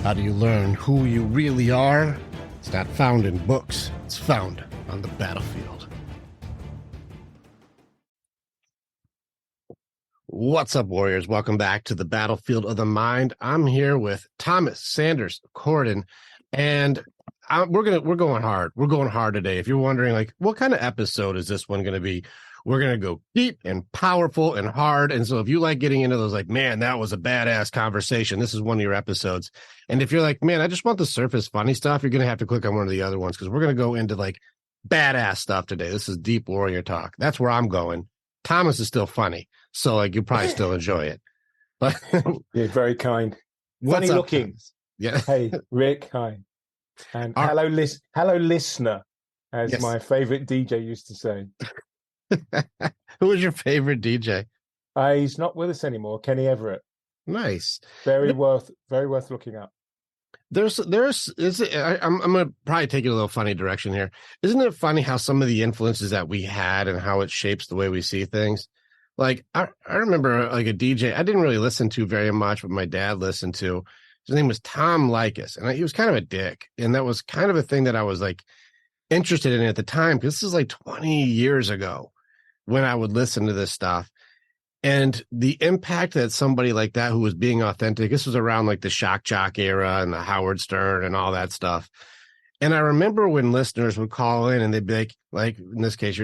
How do you learn who you really are? It's not found in books. It's found on the battlefield. What's up, warriors? Welcome back to the battlefield of the mind. I'm here with Thomas Sanders Corden, and we're going hard. We're going hard today. If you're wondering, like, what kind of episode is this one going to be? We're going to go deep and powerful and hard. And so if you like getting into those, like, man, that was a badass conversation, this is one of your episodes. And if you're like, man, I just want the surface funny stuff, you're going to have to click on one of the other ones, because we're going to go into like badass stuff today. This is deep warrior talk. That's where I'm going. Thomas is still funny, so like you probably still enjoy it. But you're very kind. What's Funny up, looking. Thomas? Yeah. Hey, Rick. Hi. And hello, listener, as Yes. my favorite DJ used to say. Who was your favorite DJ? He's not with us anymore. Kenny Everett. Nice. Very worth looking up. I'm gonna probably take it a little funny direction here. Isn't it funny how some of the influences that we had and how it shapes the way we see things? Like I remember like a DJ I didn't really listen to very much, but my dad listened to. His name was Tom Likas, and he was kind of a dick, and that was kind of a thing that I was like interested in at the time, because this is like 20 years ago when I would listen to this stuff. And the impact that somebody like that, who was being authentic, this was around like the shock jock era and the Howard Stern and all that stuff. And I remember when listeners would call in and they'd be like in this case,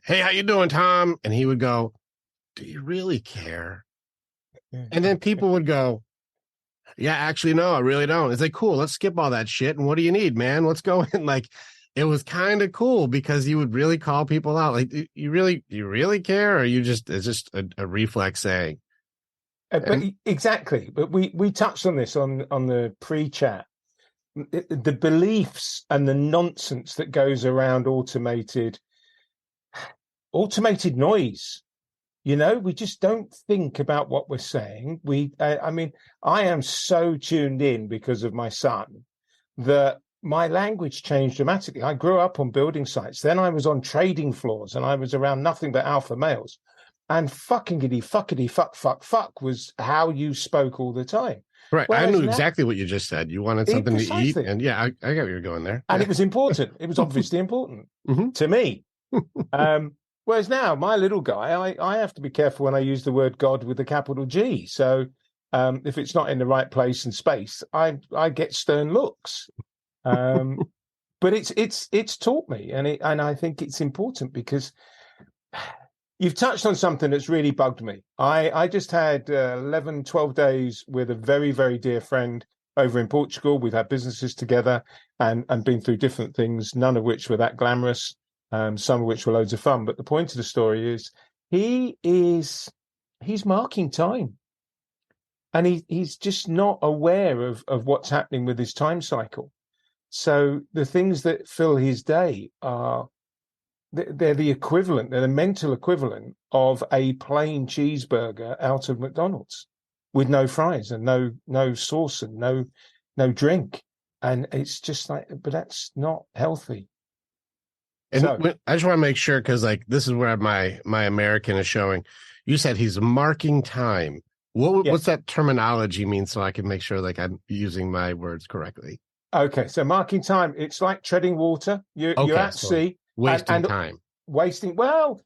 hey, how you doing, Tom? And he would go, do you really care? And then people would go, yeah, actually, no, I really don't. It's like, cool, let's skip all that shit. And what do you need, man? Let's go in. Like, it was kind of cool because you would really call people out. Like, you really care, or it's just a reflex saying. But exactly. But we touched on this on the pre-chat. The beliefs and the nonsense that goes around automated noise. We just don't think about what we're saying. I am so tuned in because of my son that my language changed dramatically. I grew up on building sites. Then I was on trading floors, and I was around nothing but alpha males. And fuck was how you spoke all the time. Right. Whereas I knew exactly what you just said. You wanted something to eat. And yeah, I got where you're going there. And it was important. It was obviously important to me. Whereas now, my little guy, I have to be careful when I use the word God with a capital G. So if it's not in the right place and space, I get stern looks. But it's taught me, and I think it's important, because you've touched on something that's really bugged me. I just had 11, 12 days with a very, very dear friend over in Portugal. We've had businesses together and been through different things, none of which were that glamorous, some of which were loads of fun. But the point of the story is he's marking time. And he's just not aware of what's happening with his time cycle. So the things that fill his day they're the equivalent, they're the mental equivalent of a plain cheeseburger out of McDonald's with no fries and no sauce and no drink. And it's just like, but that's not healthy. And I just want to make sure, because like this is where my American is showing. You said he's marking time. What's that terminology mean, so I can make sure like I'm using my words correctly? Okay, so marking time, it's like treading water. You're at sea. Wasting time. Well,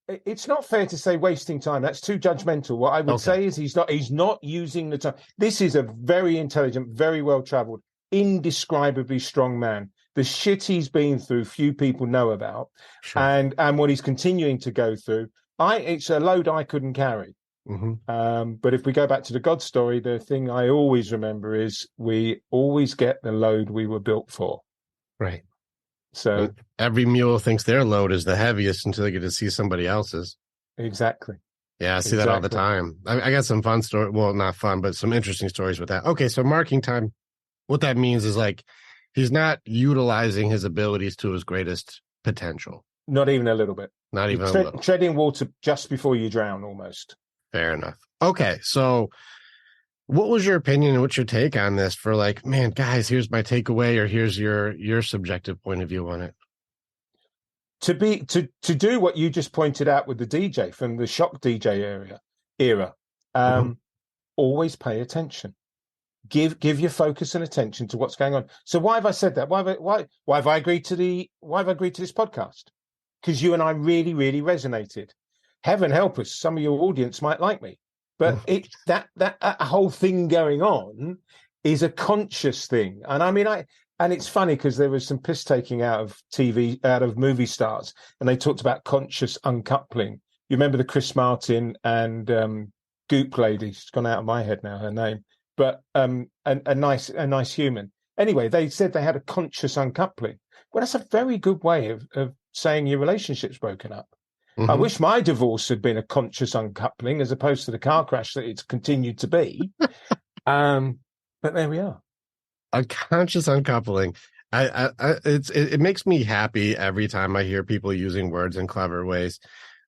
it's not fair to say wasting time. That's too judgmental. What I would say is he's not using the time. This is a very intelligent, very well-traveled, indescribably strong man. The shit he's been through, few people know about. Sure. And what he's continuing to go through. It's a load I couldn't carry. Mm-hmm. But if we go back to the God story, the thing I always remember is we always get the load we were built for. Right. So every mule thinks their load is the heaviest until they get to see somebody else's. Exactly. Yeah, I see that all the time. I got some fun story. Well, not fun, but some interesting stories with that. Okay, so marking time, what that means is like he's not utilizing his abilities to his greatest potential. Not even a little bit. Not even a little. Treading water just before you drown, almost. Fair enough. Okay, so what was your opinion and what's your take on this for like, man, guys, here's my takeaway, or here's your subjective point of view on it? To do what you just pointed out with the DJ from the shock DJ era, always pay attention. Give your focus and attention to what's going on. So why have I said that? Why have I agreed to this podcast? Because you and I really, really resonated. Heaven help us, some of your audience might like me, but that whole thing going on is a conscious thing. And I mean, and it's funny because there was some piss taking out of movie stars, and they talked about conscious uncoupling. You remember the Chris Martin and Goop lady? She's gone out of my head now, her name. But a nice human. Anyway, they said they had a conscious uncoupling. Well, that's a very good way of saying your relationship's broken up. I wish my divorce had been a conscious uncoupling as opposed to the car crash that it's continued to be. But there we are. A conscious uncoupling. It makes me happy every time I hear people using words in clever ways.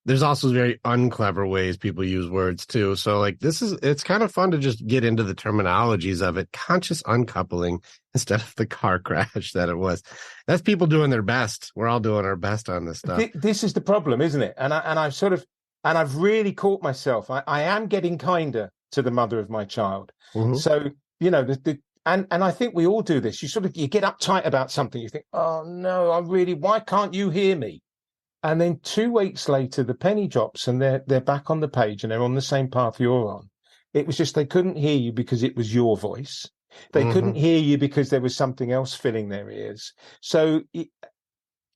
There's also very unclever ways people use words too. So like it's kind of fun to just get into the terminologies of it. Conscious uncoupling instead of the car crash that it was. That's people doing their best. We're all doing our best on this stuff. This is the problem, isn't it? And I've really caught myself. I am getting kinder to the mother of my child. So, you know, and I think we all do this. You get uptight about something. You think, oh no, why can't you hear me? And then 2 weeks later, the penny drops and they're back on the page and they're on the same path you're on. It was just they couldn't hear you because it was your voice. They couldn't hear you because there was something else filling their ears. So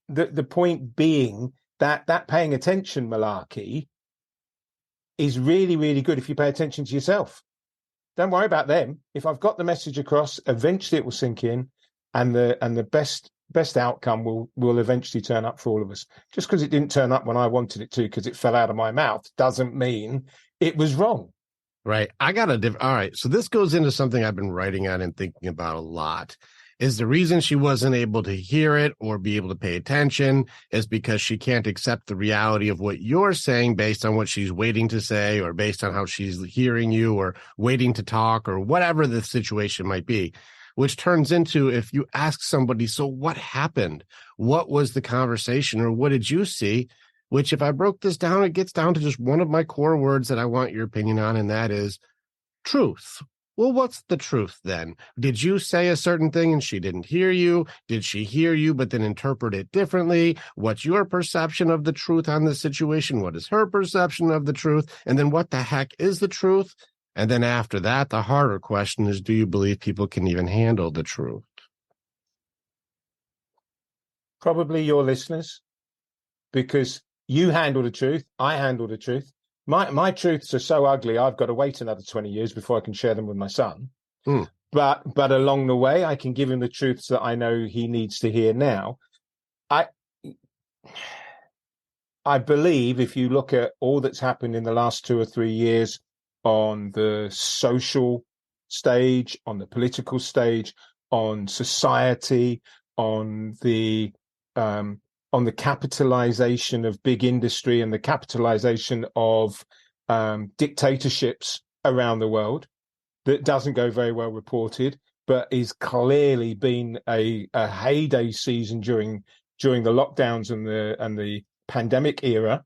the point being that paying attention malarkey is really, really good if you pay attention to yourself. Don't worry about them. If I've got the message across, eventually it will sink in, and the best outcome will eventually turn up for all of us. Just because it didn't turn up when I wanted it to, because it fell out of my mouth, doesn't mean it was wrong. Right. All right. So this goes into something I've been writing on and thinking about a lot. Is the reason she wasn't able to hear it or be able to pay attention is because she can't accept the reality of what you're saying based on what she's waiting to say, or based on how she's hearing you, or waiting to talk, or whatever the situation might be. Which turns into, if you ask somebody, so what happened? What was the conversation, or what did you see? Which, if I broke this down, it gets down to just one of my core words that I want your opinion on, and that is truth. Well, what's the truth then? Did you say a certain thing and she didn't hear you? Did she hear you but then interpret it differently? What's your perception of the truth on the situation? What is her perception of the truth? And then what the heck is the truth? And then after that, the harder question is, do you believe people can even handle the truth? Probably your listeners, because you handle the truth, I handle the truth. My truths are so ugly, I've got to wait another 20 years before I can share them with my son. But along the way, I can give him the truths that I know he needs to hear now. I believe if you look at all that's happened in the last 2 or 3 years on the social stage, on the political stage, on society, on the capitalization of big industry and the capitalization of dictatorships around the world, that doesn't go very well reported, but is clearly been a heyday season during the lockdowns and the pandemic era.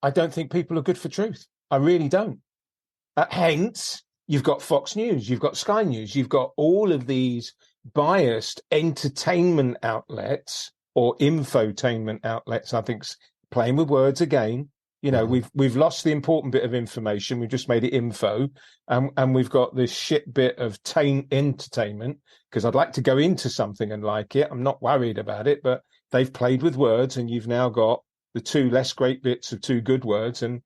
I don't think people are good for truth. I really don't. Hence, you've got Fox News, you've got Sky News, you've got all of these biased entertainment outlets or infotainment outlets. I think playing with words again. You know, we've lost the important bit of information. We've just made it info, and we've got this shit bit of entertainment, because I'd like to go into something and like it. I'm not worried about it, but they've played with words, and you've now got the two less great bits of two good words, and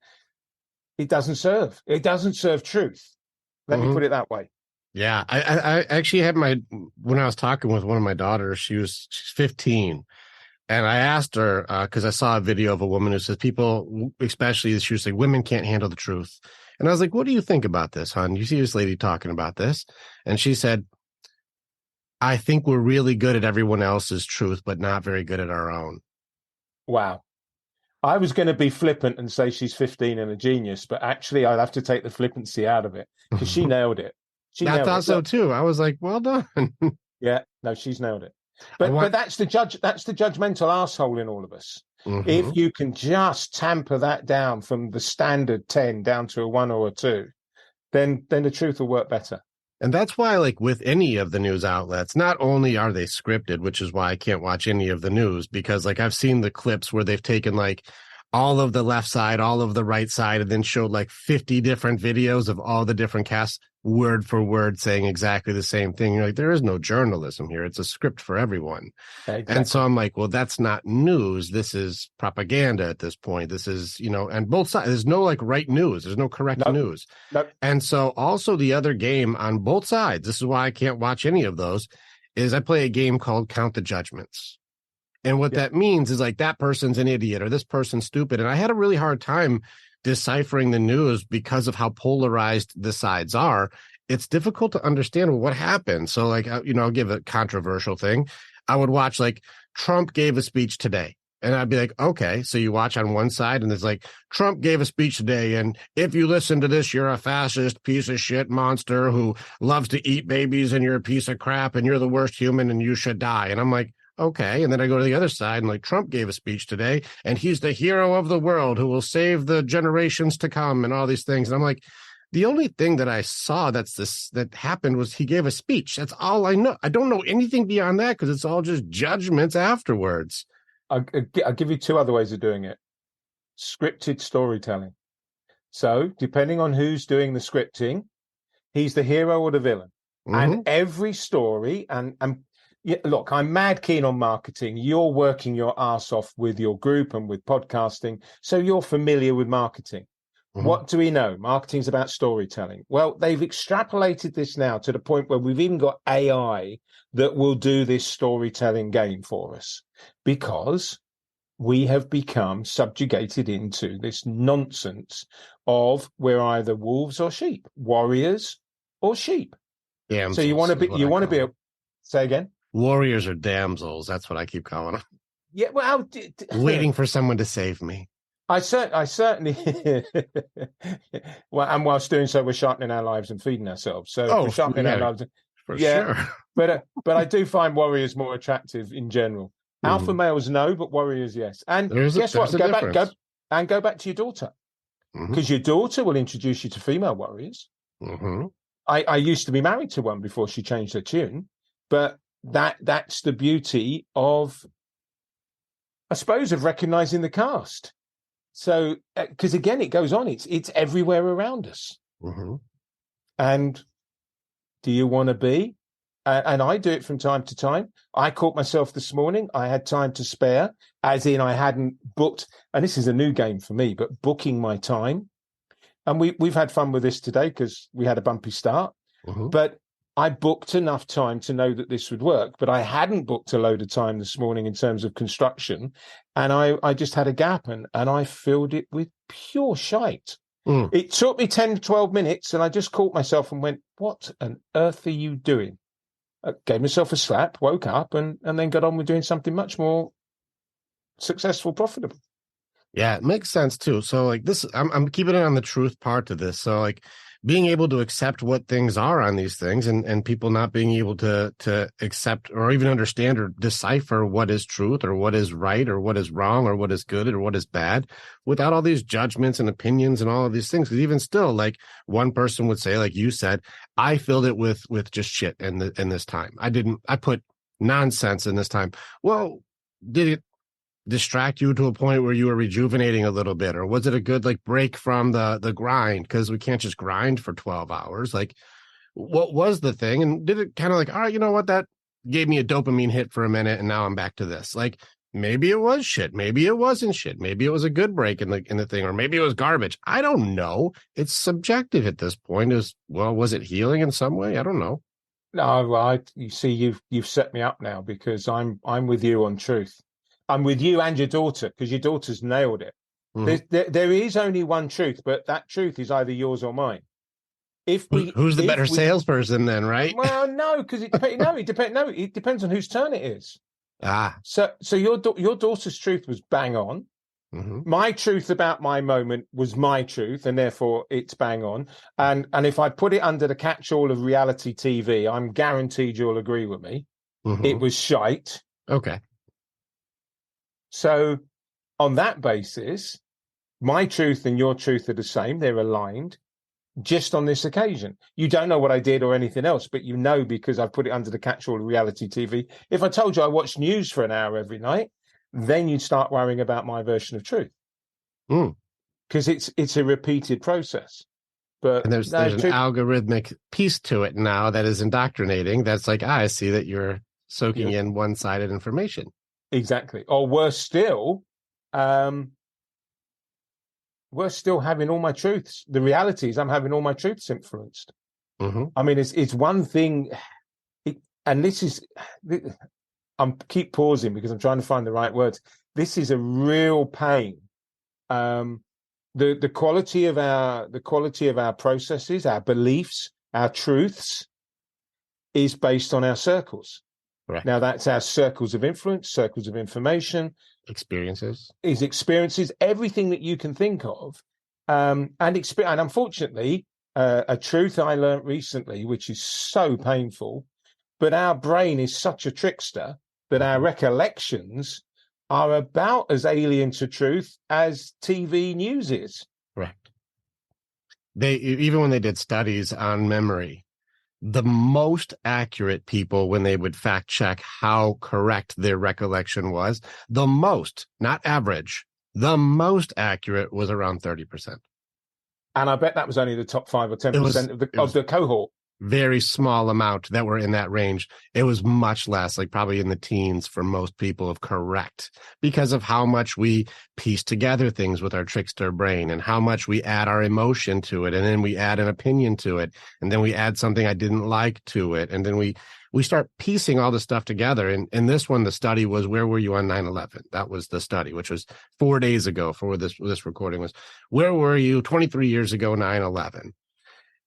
it doesn't serve. It doesn't serve truth. Let me put it that way. Yeah, I actually had when I was talking with one of my daughters, she's 15, and I asked her, because I saw a video of a woman who says people, especially, she was like, women can't handle the truth. And I was like, what do you think about this, hon? You see this lady talking about this? And she said, I think we're really good at everyone else's truth, but not very good at our own. Wow. I was going to be flippant and say she's 15 and a genius, but actually I'd have to take the flippancy out of it, because she nailed it. I thought so too. I was like, well done. Yeah, no, she's nailed it. But that's the judgmental asshole in all of us. If you can just tamper that down from the standard 10 down to a 1 or a 2, then the truth will work better. And that's why, like, with any of the news outlets, not only are they scripted, which is why I can't watch any of the news, because, like, I've seen the clips where they've taken, like, all of the left side, all of the right side, and then showed, like, 50 different videos of all the different casts, word for word, saying exactly the same thing. You're like, there is no journalism here. It's a script for everyone. Exactly. And so I'm like, well, that's not news. This is propaganda at this point. This is, and both sides, there's no like right news. There's no correct news. Nope. And so also the other game on both sides, this is why I can't watch any of those, is I play a game called Count the Judgments. And what that means is like that person's an idiot or this person's stupid. And I had a really hard time deciphering the news because of how polarized the sides are. It's difficult to understand what happened. So like, I'll give a controversial thing. I would watch like Trump gave a speech today. And I'd be like, okay, so you watch on one side and it's like, Trump gave a speech today. And if you listen to this, you're a fascist piece of shit monster who loves to eat babies and you're a piece of crap and you're the worst human and you should die. And I'm like, okay. And then I go to the other side and like Trump gave a speech today and he's the hero of the world who will save the generations to come and all these things. And I'm like, the only thing that I saw that happened was he gave a speech. That's all I know. I don't know anything beyond that because it's all just judgments afterwards. I'll give you two other ways of doing it. Scripted storytelling. So depending on who's doing the scripting, he's the hero or the villain. Mm-hmm. And every story yeah, look, I'm mad keen on marketing. You're working your ass off with your group and with podcasting. So you're familiar with marketing. Mm-hmm. What do we know? Marketing's about storytelling. Well, they've extrapolated this now to the point where we've even got AI that will do this storytelling game for us because we have become subjugated into this nonsense of we're either wolves or sheep, warriors or sheep. Damsels, so you want to be say again? Warriors or damsels. That's what I keep calling them. Yeah, well, waiting for someone to save me. I certainly. Well, and whilst doing so, we're sharpening our lives and feeding ourselves. So we're sharpening our lives. Sure. But I do find warriors more attractive in general. Alpha males, no, but warriors, yes. And guess what? Go back to your daughter, because your daughter will introduce you to female warriors. Mm-hmm. I used to be married to one before she changed her tune, but that's the beauty of, I suppose, of recognizing the cast. So, because again, it goes on. It's everywhere around us. Mm-hmm. And do you want to be? And I do it from time to time. I caught myself this morning. I had time to spare, as in I hadn't booked. And this is a new game for me, but booking my time. And we've had fun with this today because we had a bumpy start. Mm-hmm. But I booked enough time to know that this would work, but I hadn't booked a load of time this morning in terms of construction. And I just had a gap and I filled it with pure shite. Mm. It took me 10 to 12 minutes and I just caught myself and went, what on earth are you doing? I gave myself a slap, woke up and then got on with doing something much more successful, profitable. Yeah, it makes sense too. So like this, I'm keeping it on the truth part of this. So like being able to accept what things are on these things and people not being able to accept or even understand or decipher what is truth or what is right or what is wrong or what is good or what is bad without all these judgments and opinions and all of these things. Because even still, like one person would say, like you said, I filled it with just shit in this time. I put nonsense in this time. Well, did it distract you to a point where you were rejuvenating a little bit, or was it a good like break from the grind? Because we can't just grind for 12 hours. Like what was the thing? And did it kind of like, all right, you know what, that gave me a dopamine hit for a minute and now I'm back to this? Like maybe it was shit, maybe it wasn't shit, maybe it was a good break in the thing, or maybe it was garbage. I don't know. It's subjective at this point. Was it healing in some way? I don't know. No, well, you see, you've set me up now because I'm with you on truth. I'm with you and your daughter because your daughter's nailed it. Mm-hmm. There is only one truth, but that truth is either yours or mine. Who's the better salesperson then, right? Well, no, because it depends on whose turn it is. So your daughter's truth was bang on. Mm-hmm. My truth about my moment was my truth, and therefore it's bang on. And if I put it under the catch-all of reality TV, I'm guaranteed you'll agree with me. Mm-hmm. It was shite. Okay. So on that basis, my truth and your truth are the same. They're aligned. just on this occasion. You don't know what I did or anything else, but you know because I've put it under the catch-all of reality TV. If I told you I watched news for an hour every night, then you'd start worrying about my version of truth. Because it's a repeated process. But and there's an algorithmic piece to it now that is indoctrinating. That's like, I see that you're soaking in one-sided information. Exactly. Or worse still, having all my truths. The reality is I'm having all my truths influenced. I mean, it's one thing, and this is, I'm keep pausing because I'm trying to find the right words. This is a real pain. The quality of our processes, our beliefs, our truths is based on our circles. Right. Now that's our circles of influence, circles of information, experiences, everything that you can think of. And unfortunately, a truth I learned recently, which is so painful, but our brain is such a trickster that our recollections are about as alien to truth as TV news is. Right. Even when they did studies on memory, the most accurate people, when they would fact check how correct their recollection was, the most, not average, the most accurate was around 30%. And I bet that was only the top 5 or 10% of the cohort. Very small amount that were in that range. It was much less, like probably in the teens for most people, of correct, because of how much we piece together things with our trickster brain and how much we add our emotion to it. And then we add an opinion to it. And then we add something I didn't like to it. And then we start piecing all this stuff together. And in this one, the study was, where were you on 9/11? That was the study, which was 4 days ago for this recording was, where were you 23 years ago, 9/11?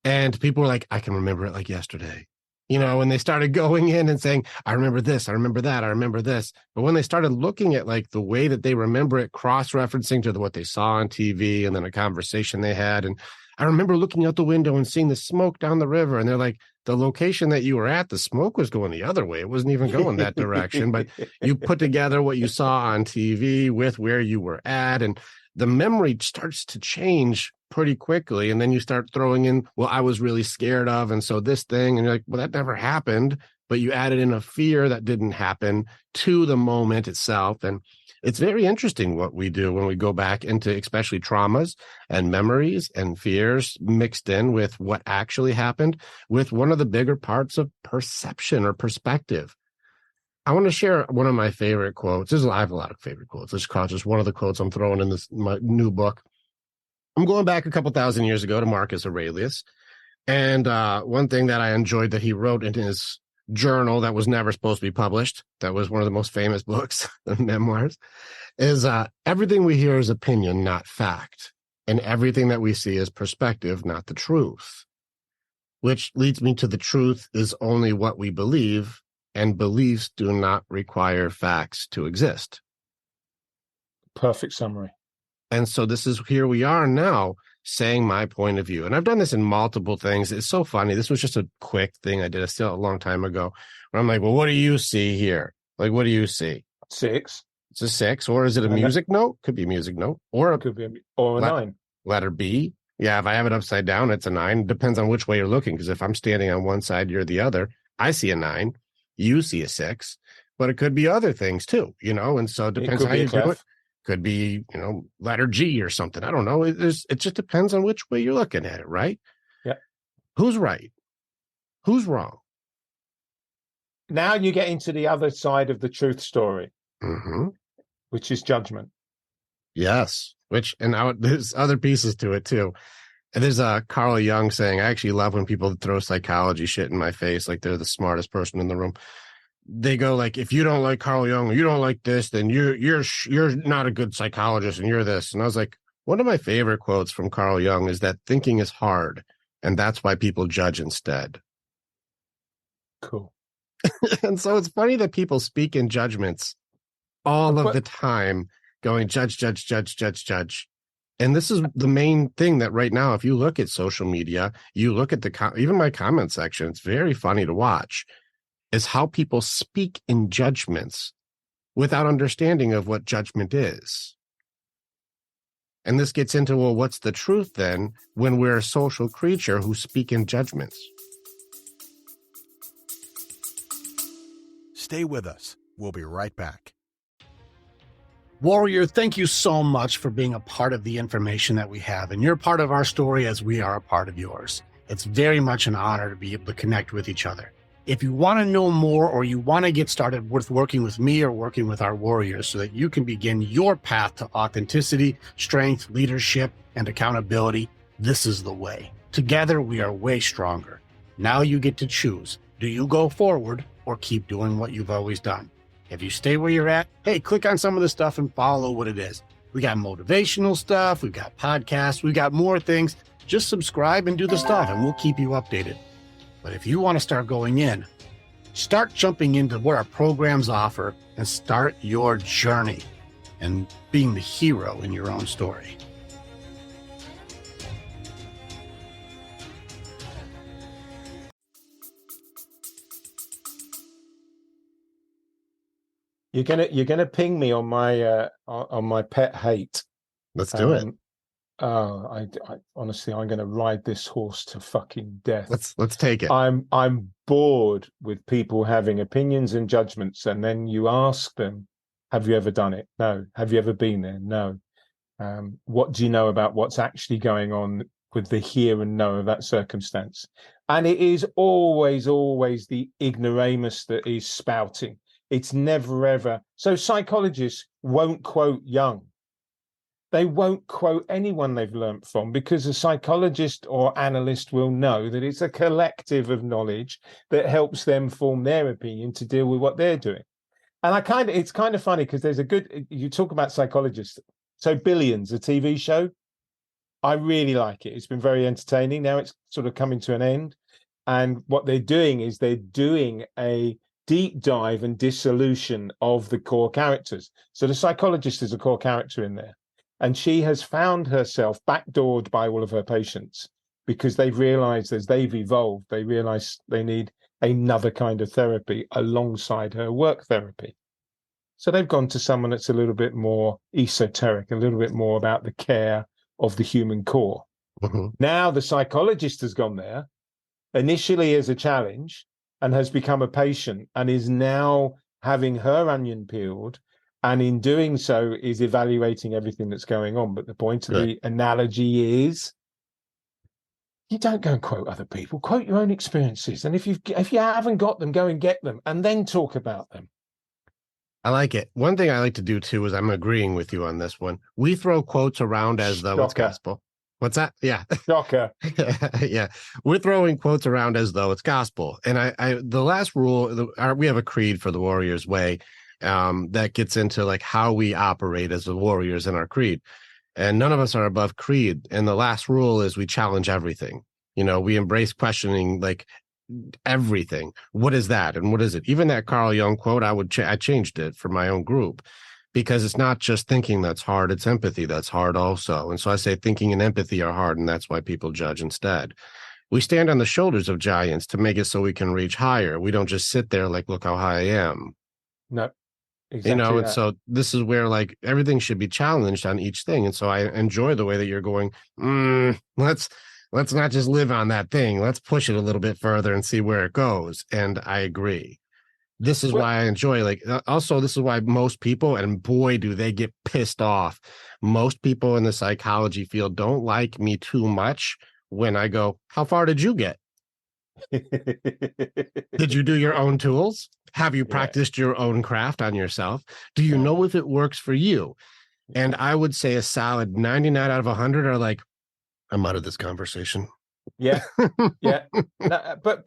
And people were like, I can remember it like yesterday. When they started going in and saying, I remember this, I remember that, I remember this. But when they started looking at like the way that they remember it, cross-referencing to what they saw on TV and then a conversation they had. And I remember looking out the window and seeing the smoke down the river. And they're like, the location that you were at, the smoke was going the other way. It wasn't even going that direction. But you put together what you saw on TV with where you were at. And the memory starts to change pretty quickly. And then you start throwing in, well, I was really scared of, and so this thing, and you're like, well, that never happened, but you added in a fear that didn't happen to the moment itself. And it's very interesting what we do when we go back into especially traumas and memories and fears mixed in with what actually happened with one of the bigger parts of perception or perspective. I want to share one of my favorite quotes. I have a lot of favorite quotes. This is just one of the quotes I'm throwing in my new book. I'm going back a couple thousand years ago to Marcus Aurelius. And one thing that I enjoyed that he wrote in his journal that was never supposed to be published, that was one of the most famous books, the memoirs, is everything we hear is opinion, not fact. And everything that we see is perspective, not the truth. Which leads me to the truth is only what we believe, and beliefs do not require facts to exist. Perfect summary. And so here we are now saying my point of view. And I've done this in multiple things. It's so funny. This was just a quick thing I did a long time ago where I'm like, well, what do you see here? Like, what do you see? 6. It's a 6, or is it a music note? Could be a music note, or could be a 9. Letter B. Yeah, if I have it upside down, it's a 9. Depends on which way you're looking. Because if I'm standing on one side, you're the other. I see a 9. You see a 6. But it could be other things too, And so it depends how you do it. Could be, letter G or something. I don't know. It just depends on which way you're looking at it, right? Yeah. Who's right? Who's wrong? Now you get into the other side of the truth story, which is judgment. Yes. There's other pieces to it too. And there's Carl Jung saying, I actually love when people throw psychology shit in my face like they're the smartest person in the room. They go like, if you don't like Carl Jung, or you don't like this, then you're not a good psychologist and you're this. And I was like, one of my favorite quotes from Carl Jung is that thinking is hard, and that's why people judge instead. Cool. And so it's funny that people speak in judgments all of the time, going judge, judge, judge, judge, judge. And this is the main thing that right now, if you look at social media, you look at even my comment section, it's very funny to watch, is how people speak in judgments without understanding of what judgment is. And this gets into, well, what's the truth then when we're a social creature who speak in judgments? Stay with us. We'll be right back. Warrior, thank you so much for being a part of the information that we have. And you're part of our story as we are a part of yours. It's very much an honor to be able to connect with each other. If you want to know more or you want to get started with working with me or working with our warriors so that you can begin your path to authenticity, strength, leadership, and accountability, this is the way. Together, we are way stronger. Now you get to choose. Do you go forward or keep doing what you've always done? If you stay where you're at, hey, click on some of the stuff and follow what it is. We got motivational stuff. We've got podcasts. We've got more things. Just subscribe and do the stuff and we'll keep you updated. But if you want to start going in, start jumping into what our programs offer and start your journey and being the hero in your own story. You're gonna ping me on my pet hate. Let's do it. I honestly, I'm going to ride this horse to fucking death. Let's take it. I'm bored with people having opinions and judgments, and then you ask them, "Have you ever done it?" No. Have you ever been there? No. What do you know about what's actually going on with the here and now of that circumstance? And it is always the ignoramus that is spouting. It's never ever. So psychologists won't quote Jung. They won't quote anyone they've learnt from, because a psychologist or analyst will know that it's a collective of knowledge that helps them form their opinion to deal with what they're doing. And it's kind of funny because you talk about psychologists. So Billions, a TV show, I really like it. It's been very entertaining. Now it's sort of coming to an end. And what they're doing is they're doing a deep dive and dissolution of the core characters. So the psychologist is a core character in there. And she has found herself backdoored by all of her patients because they've realized as they've evolved, they realize they need another kind of therapy alongside her work therapy. So they've gone to someone that's a little bit more esoteric, a little bit more about the care of the human core. Mm-hmm. Now the psychologist has gone there initially as a challenge and has become a patient and is now having her onion peeled. And in doing so is evaluating everything that's going on. But the point of the analogy is you don't go and quote other people, quote your own experiences. And if you haven't got them, go and get them and then talk about them. I like it. One thing I like to do too is I'm agreeing with you on this one. We throw quotes around as though it's gospel. What's that? Yeah. Shocker. Yeah. We're throwing quotes around as though it's gospel. And the last rule, we have a creed for the Warriors Way. That gets into like how we operate as the warriors in our creed, and none of us are above creed. And the last rule is we challenge everything. We embrace questioning like everything. What is that? And what is it? Even that Carl Jung quote, I changed it for my own group because it's not just thinking that's hard. It's empathy that's hard also. And so I say thinking and empathy are hard, and that's why people judge instead. We stand on the shoulders of giants to make it so we can reach higher. We don't just sit there like, look how high I am. No. Exactly and so this is where like everything should be challenged on each thing. And so I enjoy the way that you're going, let's not just live on that thing. Let's push it a little bit further and see where it goes. And I agree. This is why I enjoy, also, this is why most people, and boy, do they get pissed off. Most people in the psychology field don't like me too much when I go, how far did you get? Did you do your own tools? Have you practiced your own craft on yourself? Do you know if it works for you? And I would say a solid 99 out of 100 are like, I'm out of this conversation. Yeah. Yeah. But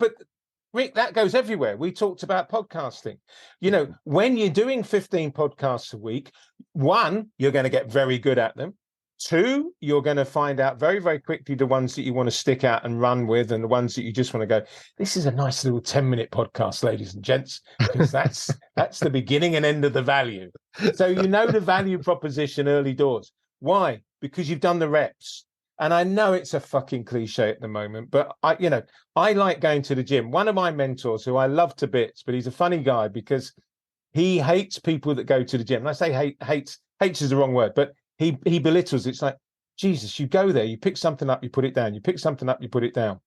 Rick, that goes everywhere. We talked about podcasting. When you're doing 15 podcasts a week, 1, you're going to get very good at them. 2, you're going to find out very, very quickly the ones that you want to stick out and run with, and the ones that you just want to go, this is a nice little 10-minute podcast, ladies and gents, because that's the beginning and end of the value. So the value proposition early doors. Why? Because you've done the reps. And I know it's a fucking cliche at the moment, but I like going to the gym. One of my mentors, who I love to bits, but he's a funny guy because he hates people that go to the gym. And I say hates is the wrong word, but he belittles. It's like, Jesus, you go there, you pick something up, you put it down, you pick something up, you put it down.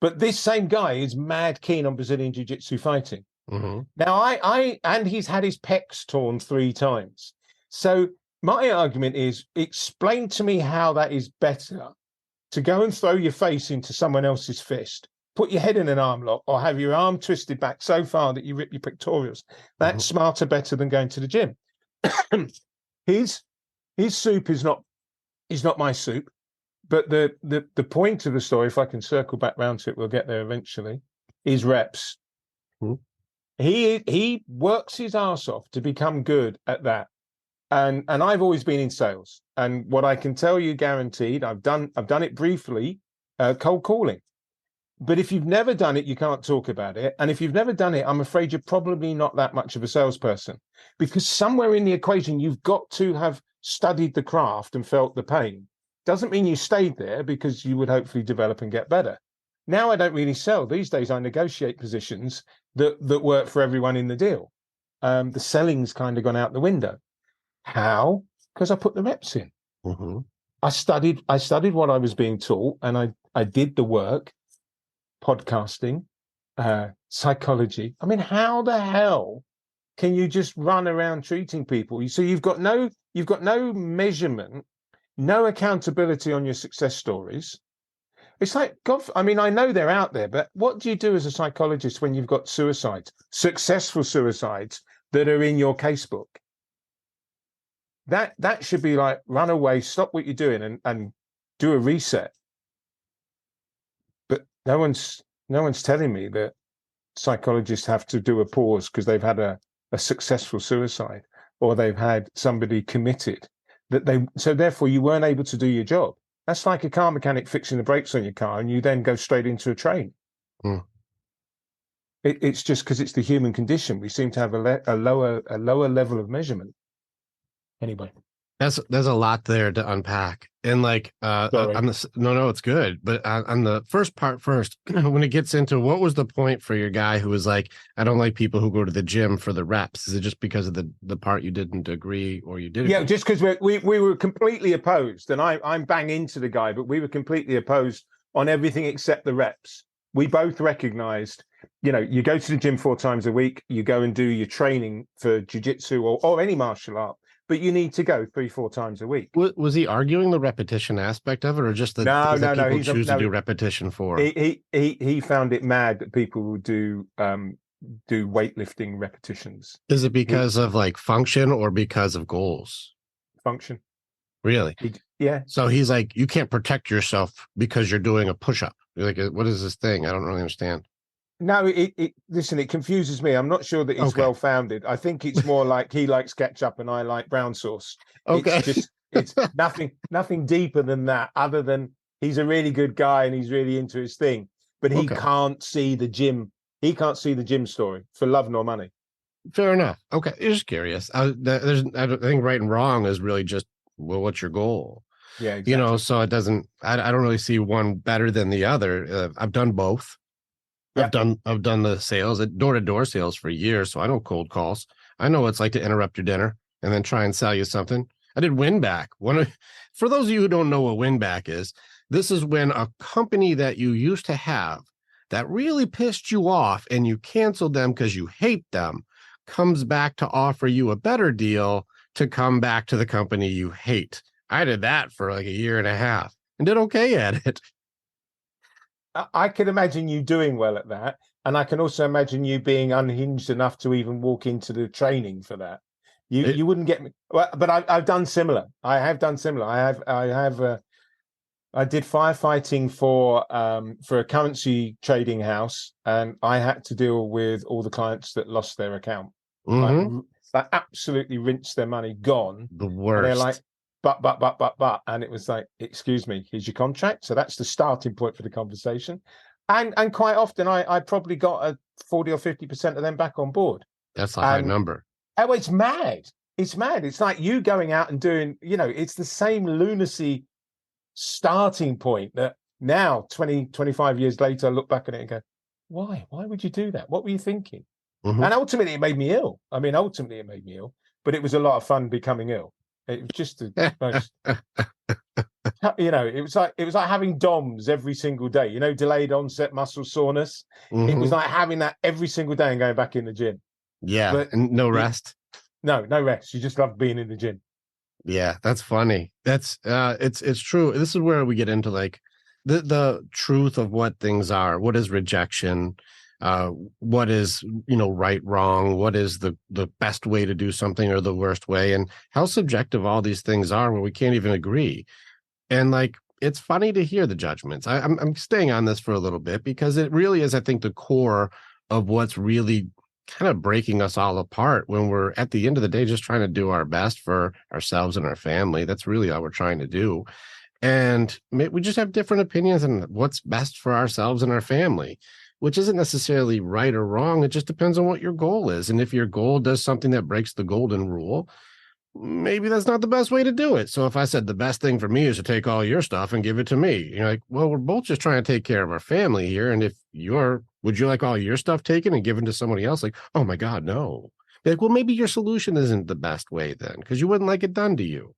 But this same guy is mad keen on Brazilian Jiu-Jitsu fighting. Mm-hmm. Now, and he's had his pecs torn 3 times. So my argument is, explain to me how that is better to go and throw your face into someone else's fist, put your head in an arm lock, or have your arm twisted back so far that you rip your pectorals. That's smarter, better than going to the gym. His soup is not my soup. But the point of the story, if I can circle back round to it, we'll get there eventually, is reps. Mm-hmm. He works his ass off to become good at that. And I've always been in sales. And what I can tell you guaranteed, I've done it briefly, cold calling. But if you've never done it, you can't talk about it. And if you've never done it, I'm afraid you're probably not that much of a salesperson, because somewhere in the equation, you've got to have studied the craft and felt the pain. Doesn't mean you stayed there, because you would hopefully develop and get better. Now I don't really sell. These days I negotiate positions that work for everyone in the deal. The selling's kind of gone out the window. How? Because I put the reps in. Mm-hmm. I studied what I was being taught, and I did the work, podcasting, psychology. I mean, how the hell can you just run around treating people? So you've got no measurement, no accountability on your success stories. It's like, God, I mean, I know they're out there, but what do you do as a psychologist when you've got suicides, successful suicides that are in your casebook? That should be like, run away, stop what you're doing and do a reset. But no one's telling me that psychologists have to do a pause because they've had a successful suicide, or they've had somebody committed. So therefore you weren't able to do your job. That's like a car mechanic fixing the brakes on your car, and you then go straight into a train. Mm. It's just because it's the human condition. We seem to have a lower level of measurement. Anyway, there's a lot there to unpack, and like no, it's good. But on the first part first, when it gets into what was the point for your guy who was like, I don't like people who go to the gym for the reps. Is it just because of the part you didn't agree, or you did? Yeah, just because we were completely opposed, and I'm bang into the guy, but we were completely opposed on everything except the reps. We both recognized, you go to the gym 4 times a week, you go and do your training for jiu-jitsu or any martial art, but you need to go 3-4 times a week. Was he arguing the repetition aspect of it, or just that people choose to do repetition for? He found it mad that people would do weightlifting repetitions. Is it because of like function or because of goals? Function. Really? Yeah. So he's like, you can't protect yourself because you're doing a push-up. You're like, what is this thing? I don't really understand. No, listen, it confuses me. I'm not sure that it's well-founded. I think it's more like he likes ketchup and I like brown sauce. Okay. It's nothing deeper than that, other than he's a really good guy and he's really into his thing, but he can't see the gym. He can't see the gym story for love nor money. Fair enough. Okay. Just curious. I think right and wrong is really just, well, what's your goal? Yeah, exactly. So it doesn't, I don't really see one better than the other. I've done both. Yeah. I've done the sales, door-to-door sales for years, so I know cold calls. I know what it's like to interrupt your dinner and then try and sell you something. I did win back. For those of you who don't know what win back is, this is when a company that you used to have that really pissed you off and you canceled them because you hate them comes back to offer you a better deal to come back to the company you hate. I did that for like 1.5 years and did okay at it. I can imagine you doing well at that. And I can also imagine you being unhinged enough to even walk into the training for that. You wouldn't get me. Well, but I've done similar. I have done similar. I did firefighting for a currency trading house, and I had to deal with all the clients that lost their account. Mm-hmm. Like absolutely rinsed their money, gone. The worst. And they're like, but, and it was like, excuse me, here's your contract. So that's the starting point for the conversation. And quite often I probably got a 40 or 50% of them back on board. That's a high number. Oh, it's mad. It's mad. It's like you going out and doing, it's the same lunacy starting point that now 25 years later, I look back at it and go, why would you do that? What were you thinking? Mm-hmm. And ultimately it made me ill. But it was a lot of fun becoming ill. It was just the most it was like having DOMS every single day. Delayed onset muscle soreness. Mm-hmm. It was like having that every single day and going back in the gym. Yeah, but and no rest. No rest. You just love being in the gym. Yeah, that's funny. That's it's true. This is where we get into like the truth of what things are. What is rejection? What is right, wrong? What is the best way to do something or the worst way? And how subjective all these things are, where we can't even agree. And like, it's funny to hear the judgments. I'm staying on this for a little bit because it really is, I think, the core of what's really kind of breaking us all apart when we're at the end of the day just trying to do our best for ourselves and our family. That's really all we're trying to do. And we just have different opinions on what's best for ourselves and our family, which isn't necessarily right or wrong. It just depends on what your goal is. And if your goal does something that breaks the golden rule, maybe that's not the best way to do it. So if I said the best thing for me is to take all your stuff and give it to me, you're like, well, we're both just trying to take care of our family here. And if would you like all your stuff taken and given to somebody else? Like, oh my God, no. Be like, well, maybe your solution isn't the best way then, because you wouldn't like it done to you.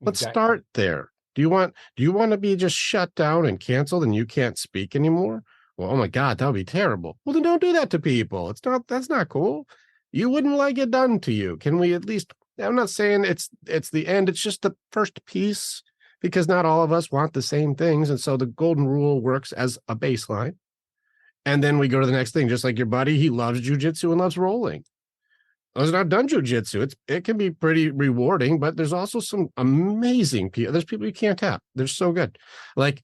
Let's start there. Do you want to be just shut down and canceled and you can't speak anymore? Well, oh my God, that would be terrible. Well, then don't do that to people. That's not cool. You wouldn't like it done to you. Can we at least, I'm not saying it's the end. It's just the first piece, because not all of us want the same things. And so the golden rule works as a baseline. And then we go to the next thing, just like your buddy, he loves jujitsu and loves rolling. Those not done jujitsu. It can be pretty rewarding, but there's also some amazing people. There's people you can't tap. They're so good. Like,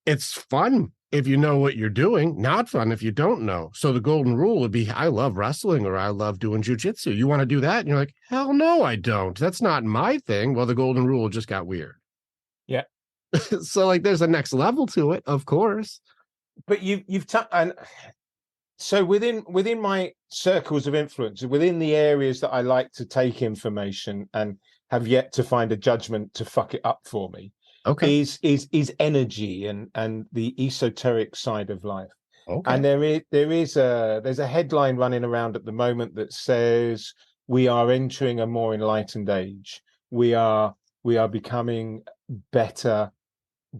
it's fun if you know what you're doing, not fun if you don't know. So the golden rule would be, I love wrestling or I love doing jujitsu. You want to do that? And you're like, hell no, I don't. That's not my thing. Well, the golden rule just got weird. Yeah. So like, there's a next level to it, of course. But and so within my circles of influence, within the areas that I like to take information and have yet to find a judgment to fuck it up for me, okay, is energy and the esoteric side of life. Okay. And there's a headline running around at the moment that says we are entering a more enlightened age. We are becoming better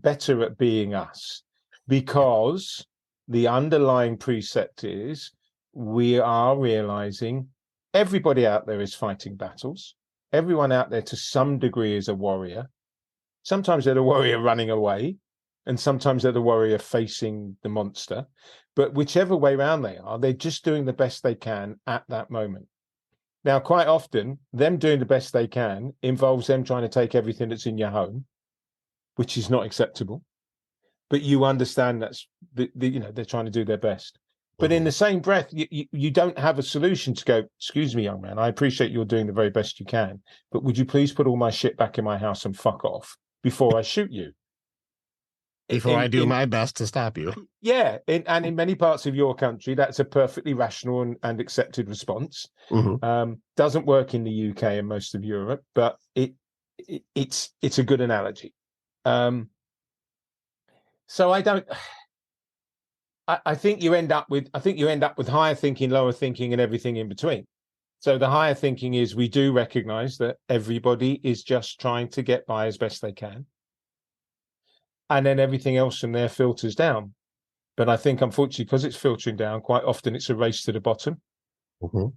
at being us, because the underlying precept is we are realizing everybody out there is fighting battles. Everyone out there to some degree is a warrior. Sometimes they're the warrior running away, and sometimes they're the warrior facing the monster. But whichever way around they are, they're just doing the best they can at that moment. Now, quite often, them doing the best they can involves them trying to take everything that's in your home, which is not acceptable. But you understand that's they're trying to do their best. But in the same breath, you don't have a solution to go, excuse me, young man, I appreciate you're doing the very best you can, but would you please put all my shit back in my house and fuck off before I shoot you? Before I do my best to stop you. Yeah. And in many parts of your country, that's a perfectly rational and accepted response. Mm-hmm. Doesn't work in the UK and most of Europe, but it's a good analogy. So I think you end up with higher thinking, lower thinking, and everything in between. So the higher thinking is we do recognize that everybody is just trying to get by as best they can. And then everything else from there filters down. But I think, unfortunately, because it's filtering down, quite often it's a race to the bottom. Mm-hmm.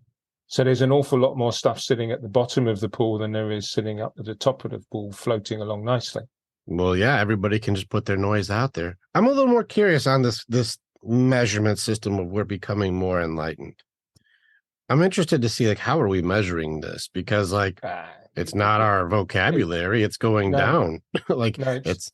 So there's an awful lot more stuff sitting at the bottom of the pool than there is sitting up at the top of the pool, floating along nicely. Well, yeah, everybody can just put their noise out there. I'm a little more curious on this measurement system of we're becoming more enlightened. I'm interested to see, like, how are we measuring this? Because, like, it's not our vocabulary; it's going down. Like, no, it's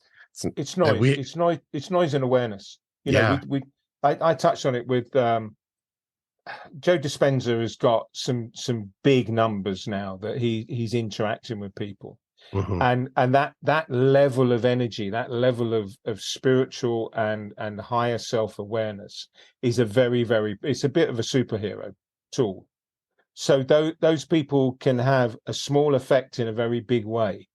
noise. It's noise and awareness. I touched on it with Joe Dispenza has got some big numbers now that he's interacting with people. Mm-hmm. And that level of energy, that level of spiritual and higher self-awareness is it's a bit of a superhero tool. So those people can have a small effect in a very big way.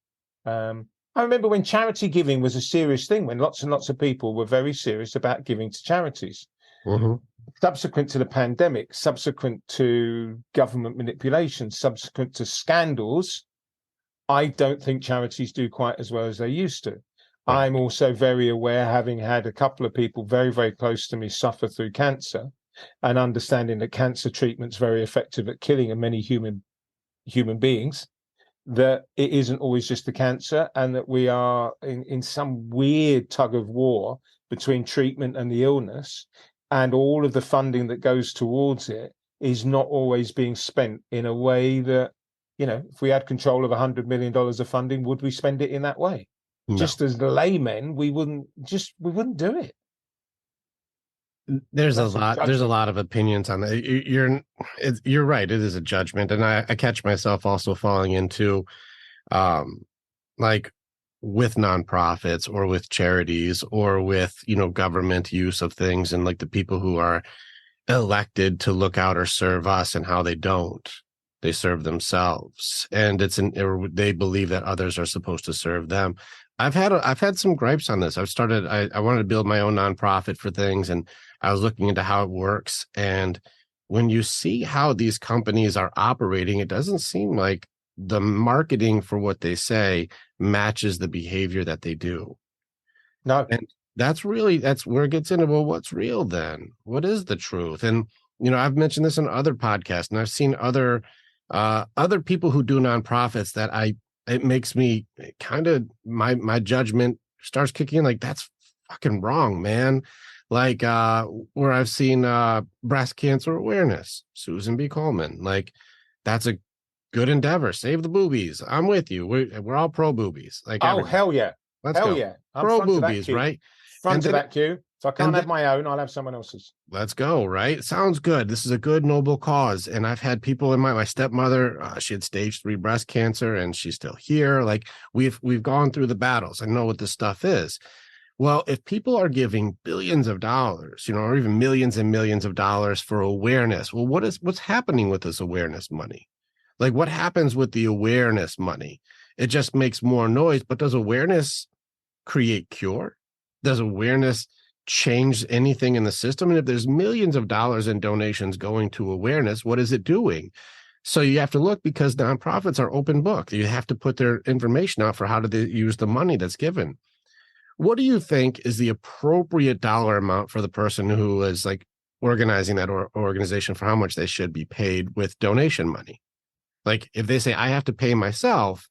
I remember when charity giving was a serious thing, when lots and lots of people were very serious about giving to charities. Mm-hmm. Subsequent to the pandemic, subsequent to government manipulation, subsequent to scandals, I don't think charities do quite as well as they used to. Right. I'm also very aware, having had a couple of people very, very close to me suffer through cancer, and understanding that cancer treatment's very effective at killing many human beings, that it isn't always just the cancer, and that we are in some weird tug of war between treatment and the illness, and all of the funding that goes towards it is not always being spent in a way that, if we had control of $100 million of funding, would we spend it in that way? No. Just as laymen, we wouldn't do it. There's a lot of opinions on that. You're right. It is a judgment. And I catch myself also falling into, like with nonprofits or with charities or with, government use of things, and like the people who are elected to look out or serve us, and how they don't. They serve themselves, and they believe that others are supposed to serve them. I've had some gripes on this. I wanted to build my own nonprofit for things, and I was looking into how it works. And when you see how these companies are operating, it doesn't seem like the marketing for what they say matches the behavior that they do. No. And that's where it gets into, well, what's real then? What is the truth? And, I've mentioned this in other podcasts, and I've seen other people who do nonprofits that it makes me kind of, my judgment starts kicking in, like, that's fucking wrong, man. Like, where I've seen breast cancer awareness, Susan B. Coleman, like, that's a good endeavor. Save the boobies. I'm with you. We're all pro boobies. Like, hell yeah. Let's go. Yeah. I'm pro boobies, right? Front of that queue. So I can't have my own. I'll have someone else's. Let's go, right? Sounds good. This is a good, noble cause. And I've had people in my stepmother, she had stage 3 breast cancer, and she's still here. Like, we've gone through the battles. I know what this stuff is. Well, if people are giving billions of dollars, or even millions and millions of dollars for awareness, well, what's happening with this awareness money? Like, what happens with the awareness money? It just makes more noise. But does awareness create cure? Does awareness change anything in the system? And if there's millions of dollars in donations going to awareness, what is it doing? So you have to look, because nonprofits are open book. You have to put their information out for how do they use the money that's given. What do you think is the appropriate dollar amount for the person who is like organizing that organization, for how much they should be paid with donation money? Like, if they say, I have to pay myself,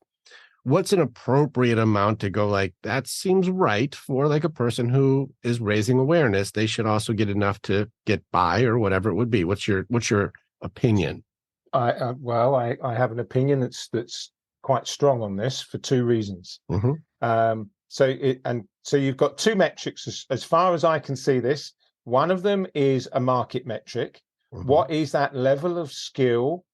what's an appropriate amount to go, like, that seems right for like a person who is raising awareness? They should also get enough to get by, or whatever it would be. What's your opinion? I have an opinion that's quite strong on this for 2 reasons. Mm-hmm. So you've got 2 metrics as far as I can see this. One of them is a market metric. Mm-hmm. What is that level of skill,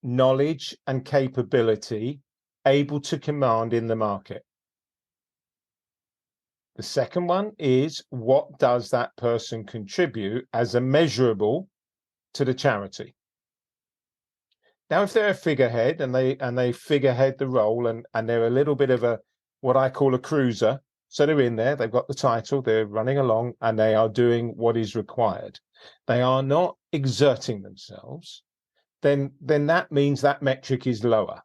knowledge, and capability able to command in the market? The second one is, what does that person contribute as a measurable to the charity? Now, if they're a figurehead and they figurehead the role, and they're a little bit of what I call a cruiser, so they're in there, they've got the title, they're running along, and they are doing what is required, they are not exerting themselves, then that means that metric is lower.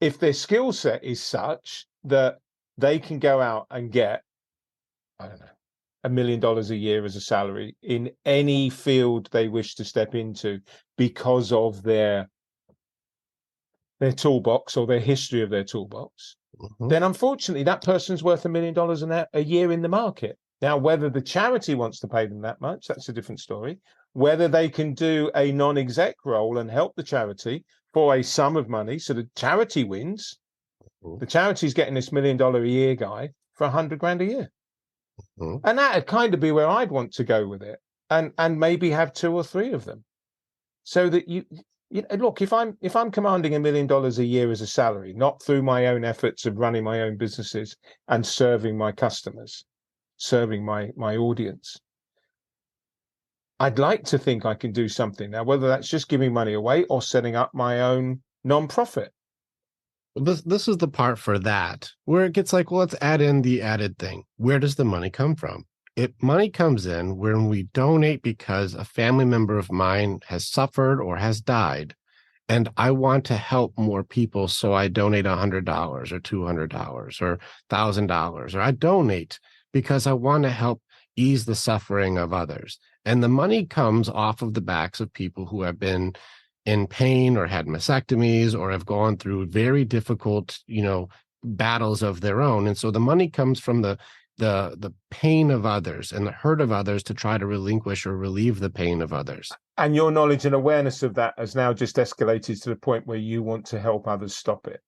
If their skill set is such that they can go out and get, I don't know, $1 million a year as a salary in any field they wish to step into, because of their toolbox or their history of their toolbox, mm-hmm. then unfortunately that person's worth $1 million a year in the market. Now, whether the charity wants to pay them that much, that's a different story. Whether they can do a non-exec role and help the charity for a sum of money, so the charity wins. Mm-hmm. The charity's getting this $1 million a year guy for $100,000 a year. Mm-hmm. And that'd kind of be where I'd want to go with it, and maybe have 2 or 3 of them, so that you look, if I'm commanding $1 million a year as a salary, not through my own efforts of running my own businesses and serving my customers, serving my audience, I'd like to think I can do something. Now, whether that's just giving money away or setting up my own nonprofit. This is the part for that where it gets like, well, let's add in the added thing. Where does the money come from? Money comes in when we donate because a family member of mine has suffered or has died, and I want to help more people, so I donate $100 or $200 or $1,000, or I donate because I want to help ease the suffering of others. And the money comes off of the backs of people who have been in pain or had mastectomies or have gone through very difficult, battles of their own. And so the money comes from the pain of others and the hurt of others to try to relinquish or relieve the pain of others. And your knowledge and awareness of that has now just escalated to the point where you want to help others stop it.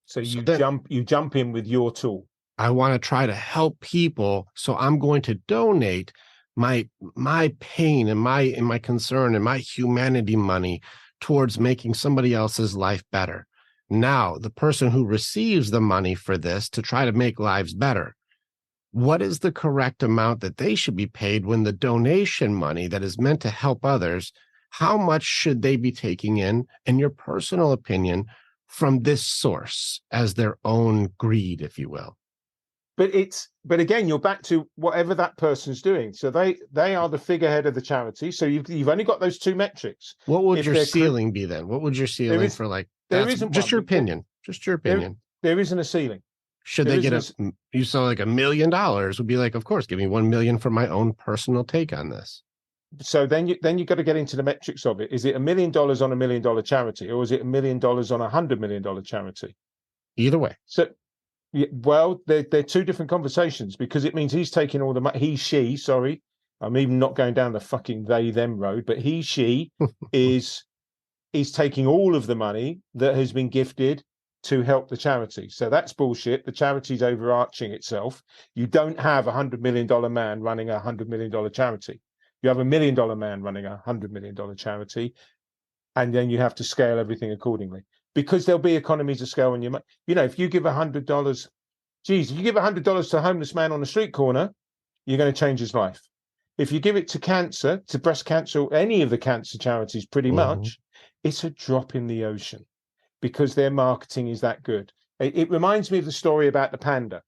So you jump in with your tool. I want to try to help people, so I'm going to donate my pain and my concern and my humanity money towards making somebody else's life better. Now, the person who receives the money for this to try to make lives better, what is the correct amount that they should be paid when the donation money that is meant to help others, how much should they be taking in your personal opinion, from this source as their own greed, if you will? But again, you're back to whatever that person's doing. So they are the figurehead of the charity. So you've only got those two metrics. What would your ceiling be then? What would your ceiling for like? There isn't just your opinion. Just your opinion. There isn't a ceiling. Should they get you saw like $1 million would be like, of course, give me 1 million for my own personal take on this. So then you got to get into the metrics of it. Is it $1 million on $1 million charity, or is it $1 million on $100 million charity? Either way. So, well, they're two different conversations, because it means he's taking all the money. Sorry, I'm even not going down the fucking they them road, but she is taking all of the money that has been gifted to help the charity. So that's bullshit. The charity's overarching itself. You don't have a $100 million man running a $100 million charity. You have a $1 million man running a $100 million charity, and then you have to scale everything accordingly, because there'll be economies of scale. When if you give $100, if you give $100 to a homeless man on the street corner, you're going to change his life. If you give it to cancer, to breast cancer, any of the cancer charities, pretty much, it's a drop in the ocean, because their marketing is that good. It reminds me of the story about the panda.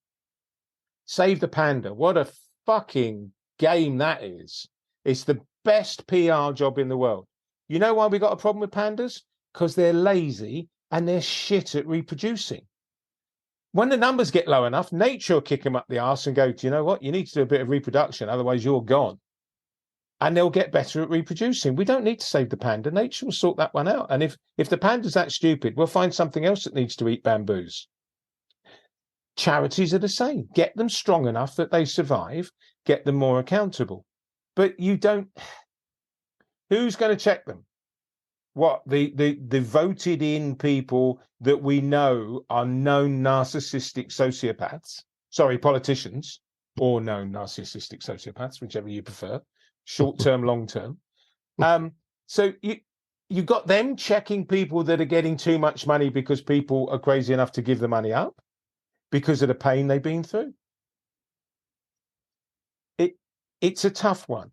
Save the Panda. What a fucking game that is. It's the best PR job in the world. You know why we got a problem with pandas? Because they're lazy and they're shit at reproducing. When the numbers get low enough, nature will kick them up the arse and go, do you know what? You need to do a bit of reproduction, otherwise you're gone. And they'll get better at reproducing. We don't need to save the panda. Nature will sort that one out. And if the panda's that stupid, we'll find something else that needs to eat bamboos. Charities are the same. Get them strong enough that they survive, get them more accountable. But you don't... Who's going to check them? What, the voted in people that we know are known narcissistic sociopaths? Sorry, politicians, or known narcissistic sociopaths, whichever you prefer. Short term, long term. So you got them checking people that are getting too much money because people are crazy enough to give the money up because of the pain they've been through. It's a tough one.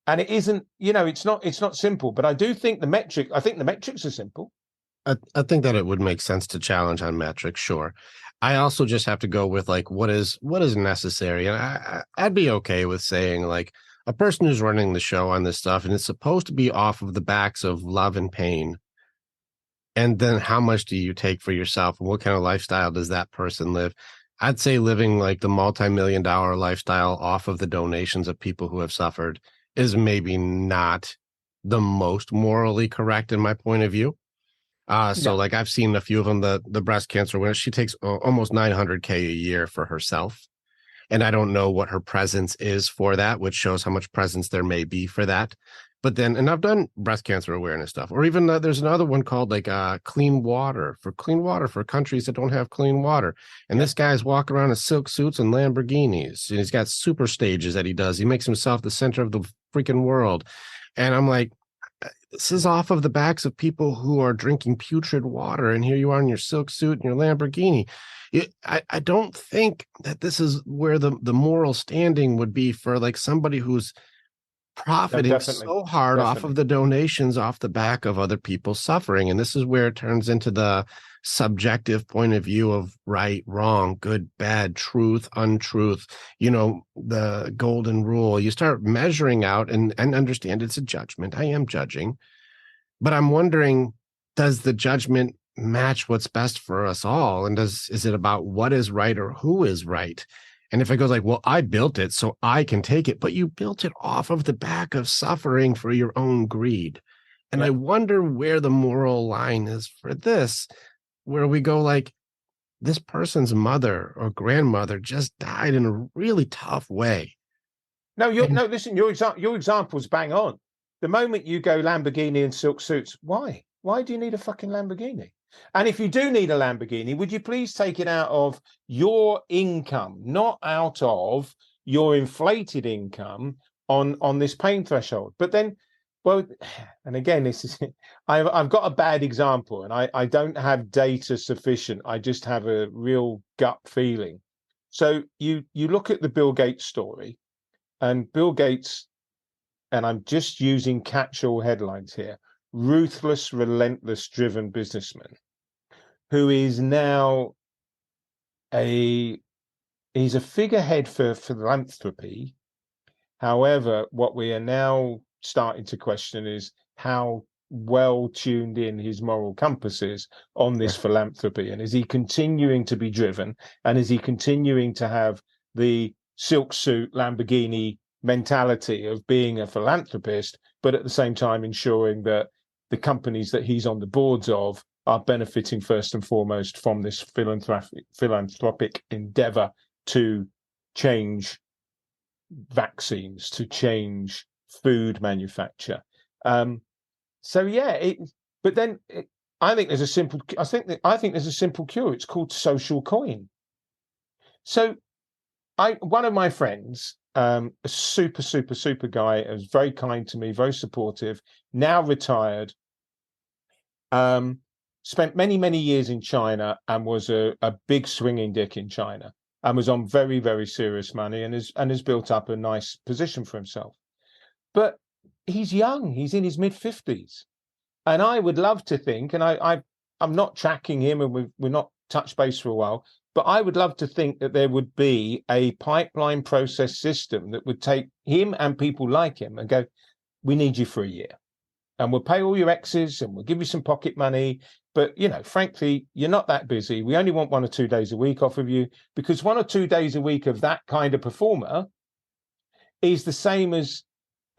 And it isn't, it's not simple, but I think the metrics are simple. I think that it would make sense to challenge on metrics, sure. I also just have to go with like what is necessary. And I'd be okay with saying like a person who's running the show on this stuff, and it's supposed to be off of the backs of love and pain. And then how much do you take for yourself, and what kind of lifestyle does that person live? I'd say living like the multi-million-dollar lifestyle off of the donations of people who have suffered is maybe not the most morally correct in my point of view. So like I've seen a few of them, the breast cancer winner, she takes almost $900K a year for herself. And I don't know what her presence is for that, which shows how much presence there may be for that. But then, and I've done breast cancer awareness stuff, or even there's another one called like clean water for countries that don't have clean water. And this guy's walking around in silk suits and Lamborghinis, and he's got super stages that he does. He makes himself the center of the freaking world. And I'm like, this is off of the backs of people who are drinking putrid water. And here you are in your silk suit and your Lamborghini. I don't think that this is where the moral standing would be for like somebody who's profiting so hard off of the donations off the back of other people's suffering. And this is where it turns into the subjective point of view of right, wrong, good, bad, truth, untruth, the golden rule. You start measuring out and understand it's a judgment. I am judging. But I'm wondering, does the judgment match what's best for us all? And is it about what is right or who is right? And if it goes like, well, I built it so I can take it, but you built it off of the back of suffering for your own greed. And I wonder where the moral line is for this, where we go like, this person's mother or grandmother just died in a really tough way. No, listen, your example's bang on. The moment you go Lamborghini and silk suits, why? Why do you need a fucking Lamborghini? And if you do need a Lamborghini, would you please take it out of your income, not out of your inflated income on this pain threshold? But then, well, and again, this is I've got a bad example, and I don't have data sufficient. I just have a real gut feeling. So you look at the Bill Gates story, and Bill Gates, and I'm just using catch-all headlines here, ruthless, relentless, driven businessman who is now he's a figurehead for philanthropy. However, what we are now starting to question is how well tuned in his moral compass is on this philanthropy. And is he continuing to be driven? And is he continuing to have the silk suit Lamborghini mentality of being a philanthropist, but at the same time ensuring that the companies that he's on the boards of are benefiting first and foremost from this philanthropic endeavor to change vaccines, to change food manufacture. So yeah, but then I think there's a simple. I think there's a simple cure. It's called social coin. So, one of my friends, a super guy, was very kind to me, very supportive. Now retired. Spent many years in China and was a big swinging dick in China, and was on very serious money, and has built up a nice position for himself. But he's young. He's in his mid-50s. And I would love to think, and I'm not tracking him, and we're not touched base for a while, but I would love to think that there would be a pipeline process system that would take him and people like him and go, we need you for a year. And we'll pay all your exes and we'll give you some pocket money. But, frankly, you're not that busy. We only want 1 or 2 days a week off of you, because 1 or 2 days a week of that kind of performer is the same as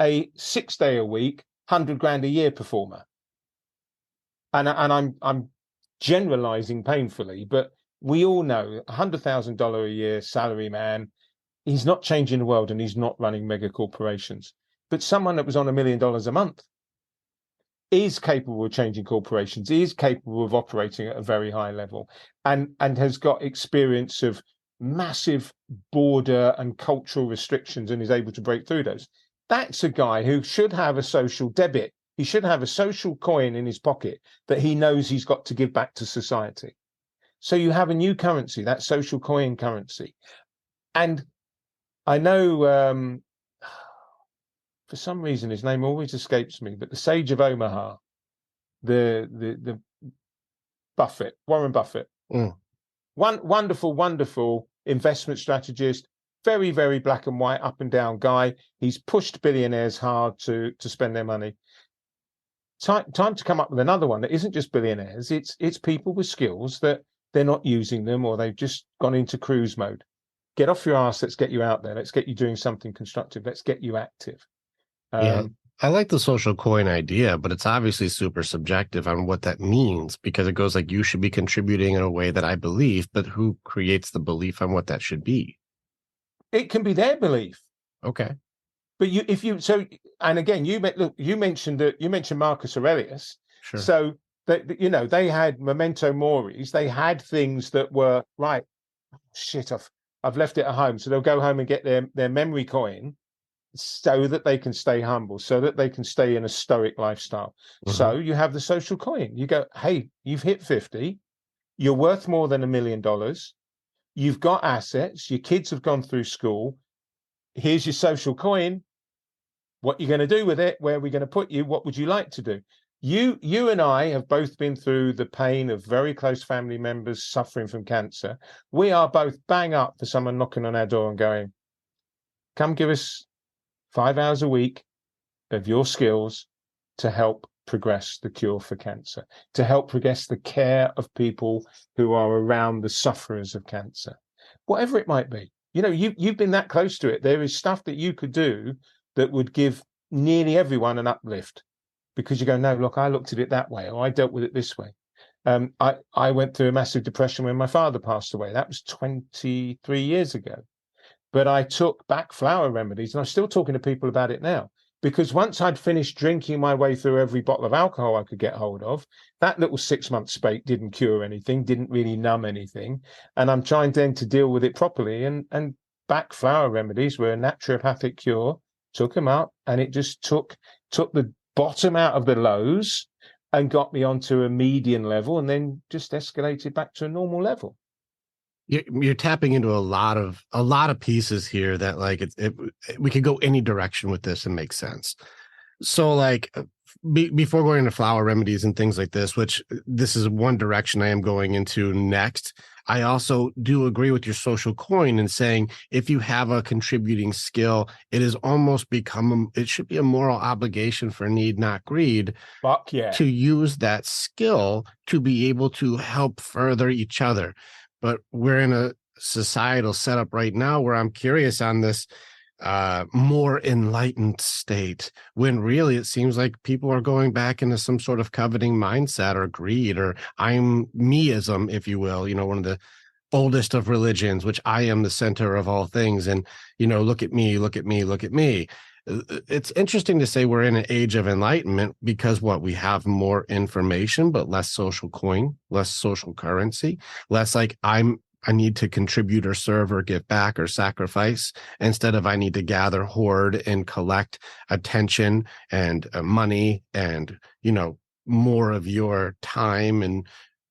a 6 day a week, 100 grand a year performer. And I'm generalizing painfully, but we all know $100,000 a year salary man, he's not changing the world and he's not running mega corporations. But someone that was on $1 million a month is capable of changing corporations, is capable of operating at a very high level, and has got experience of massive border and cultural restrictions and is able to break through those. That's a guy who should have a social debit. He should have a social coin in his pocket that he knows he's got to give back to society. So you have a new currency, that social coin currency. And I know for some reason his name always escapes me, but the Sage of Omaha, the Buffett, Warren Buffett, one wonderful investment strategist, very black and white, up and down guy. He's pushed billionaires hard to spend their money. Time to come up with another one that isn't just billionaires. It's people with skills that they're not using them, or they've just gone into cruise mode. Get off your ass. Let's get you out there. Let's get you doing something constructive. Let's get you active. I like the social coin idea, but it's obviously super subjective on what that means, because it goes like, you should be contributing in a way that I believe, but who creates the belief on what that should be? It can be their belief. Okay. But and again, you mentioned Marcus Aurelius. Sure. So that, they had memento moris. They had things that were right. Shit, I've left it at home. So they'll go home and get their memory coin, so that they can stay humble, so that they can stay in a stoic lifestyle. Mm-hmm. So you have the social coin. You go, hey, you've hit 50. You're worth more than $1 million. You've got assets. Your kids have gone through school. Here's your social coin. What are you going to do with it? Where are we going to put you? What would you like to do? You and I have both been through the pain of very close family members suffering from cancer. We are both bang up for someone knocking on our door and going, come give us 5 hours a week of your skills to help progress the cure for cancer, to help progress the care of people who are around the sufferers of cancer, whatever it might be. You know, you've been that close to it. There is stuff that you could do that would give nearly everyone an uplift, because you go, no, look, I looked at it that way, or I dealt with it this way. I went through a massive depression when my father passed away. That was 23 years ago. But I took back flower remedies, and I'm still talking to people about it now. Because once I'd finished drinking my way through every bottle of alcohol I could get hold of, that little 6-month spate didn't cure anything, didn't really numb anything. And I'm trying then to deal with it properly. And back flower remedies were a naturopathic cure, took them out, and it just took the bottom out of the lows and got me onto a median level, and then just escalated back to a normal level. You're tapping into a lot of pieces here that, like, we could go any direction with this and make sense. So, like, before going into flower remedies and things like this, which this is one direction I am going into next, I also do agree with your social coin in saying if you have a contributing skill, it is almost it should be a moral obligation for need, not greed. Fuck yeah. To use that skill to be able to help further each other. But we're in a societal setup right now where I'm curious on this more enlightened state, when really it seems like people are going back into some sort of coveting mindset or greed, or I'm meism, if you will, you know, one of the oldest of religions, which I am the center of all things. And, you know, look at me, look at me, look at me. It's interesting to say we're in an age of enlightenment because we have more information, but less social coin, less social currency, less like I need to contribute or serve or give back or sacrifice, instead of I need to gather, hoard, and collect attention and money and, you know, more of your time. And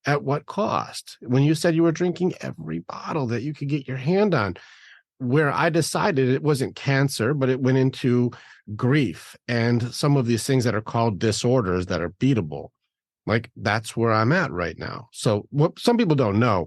at what cost? When you said you were drinking every bottle that you could get your hand on, where I decided it wasn't cancer, but it went into grief and some of these things that are called disorders that are beatable. Like, that's where I'm at right now. So what some people don't know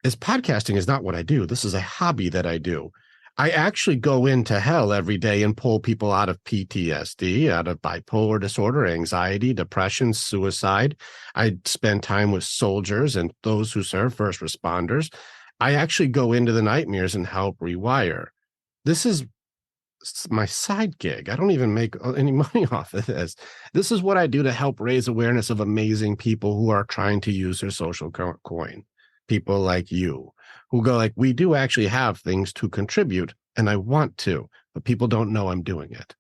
is podcasting is not what I do. This is a hobby that I do. I actually go into hell every day and pull people out of PTSD, out of bipolar disorder, anxiety, depression, suicide. I spend time with soldiers and those who serve, first responders. I actually go into the nightmares and help rewire. This is my side gig. I don't even make any money off of this. This is what I do to help raise awareness of amazing people who are trying to use their social coin. People like you who go like, we do actually have things to contribute and I want to, but people don't know I'm doing it.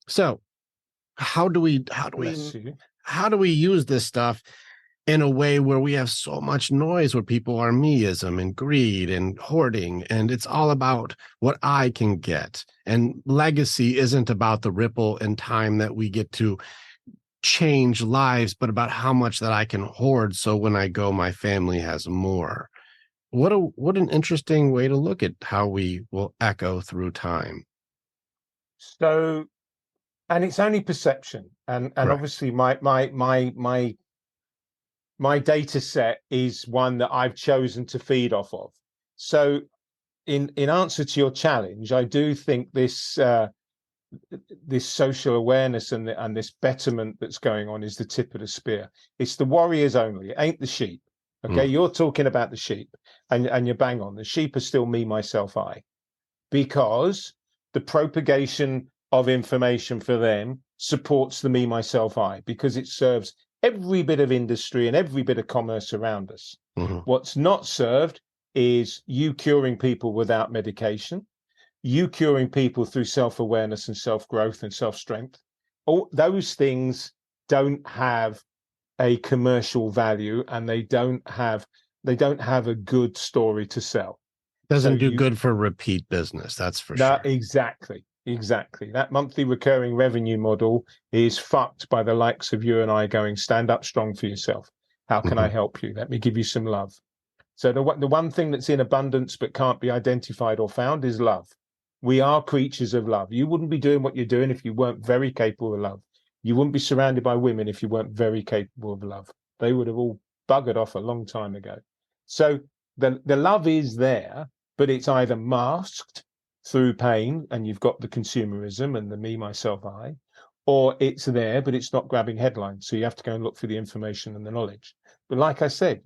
So how do we use this stuff in a way where we have so much noise, where people are meism and greed and hoarding, and it's all about what I can get. And legacy isn't about the ripple in time that we get to change lives, but about how much that I can hoard, so when I go, my family has more. What an interesting way to look at how we will echo through time. So, and it's only perception, and right. Obviously my data set is one that I've chosen to feed off of. So in answer to your challenge, I do think this this social awareness and this betterment that's going on is the tip of the spear. It's the warriors only. It ain't the sheep. Okay, You're talking about the sheep, and you're bang on. The sheep are still me, myself, I, because the propagation of information for them supports the me, myself, I, because it serves every bit of industry and every bit of commerce around us. Mm-hmm. What's not served is you curing people without medication, you curing people through self-awareness and self-growth and self-strength. All those things don't have a commercial value, and they don't have a good story to sell. Doesn't do good for repeat business, that's for sure. Exactly. That monthly recurring revenue model is fucked by the likes of you and I going, stand up strong for yourself. How can I help you? Let me give you some love. So the one thing that's in abundance but can't be identified or found is love. We are creatures of love. You wouldn't be doing what you're doing if you weren't very capable of love. You wouldn't be surrounded by women if you weren't very capable of love. They would have all buggered off a long time ago. So the love is there, but it's either masked through pain, and you've got the consumerism and the me, myself, I, or it's there, but it's not grabbing headlines. So you have to go and look for the information and the knowledge. But like I said,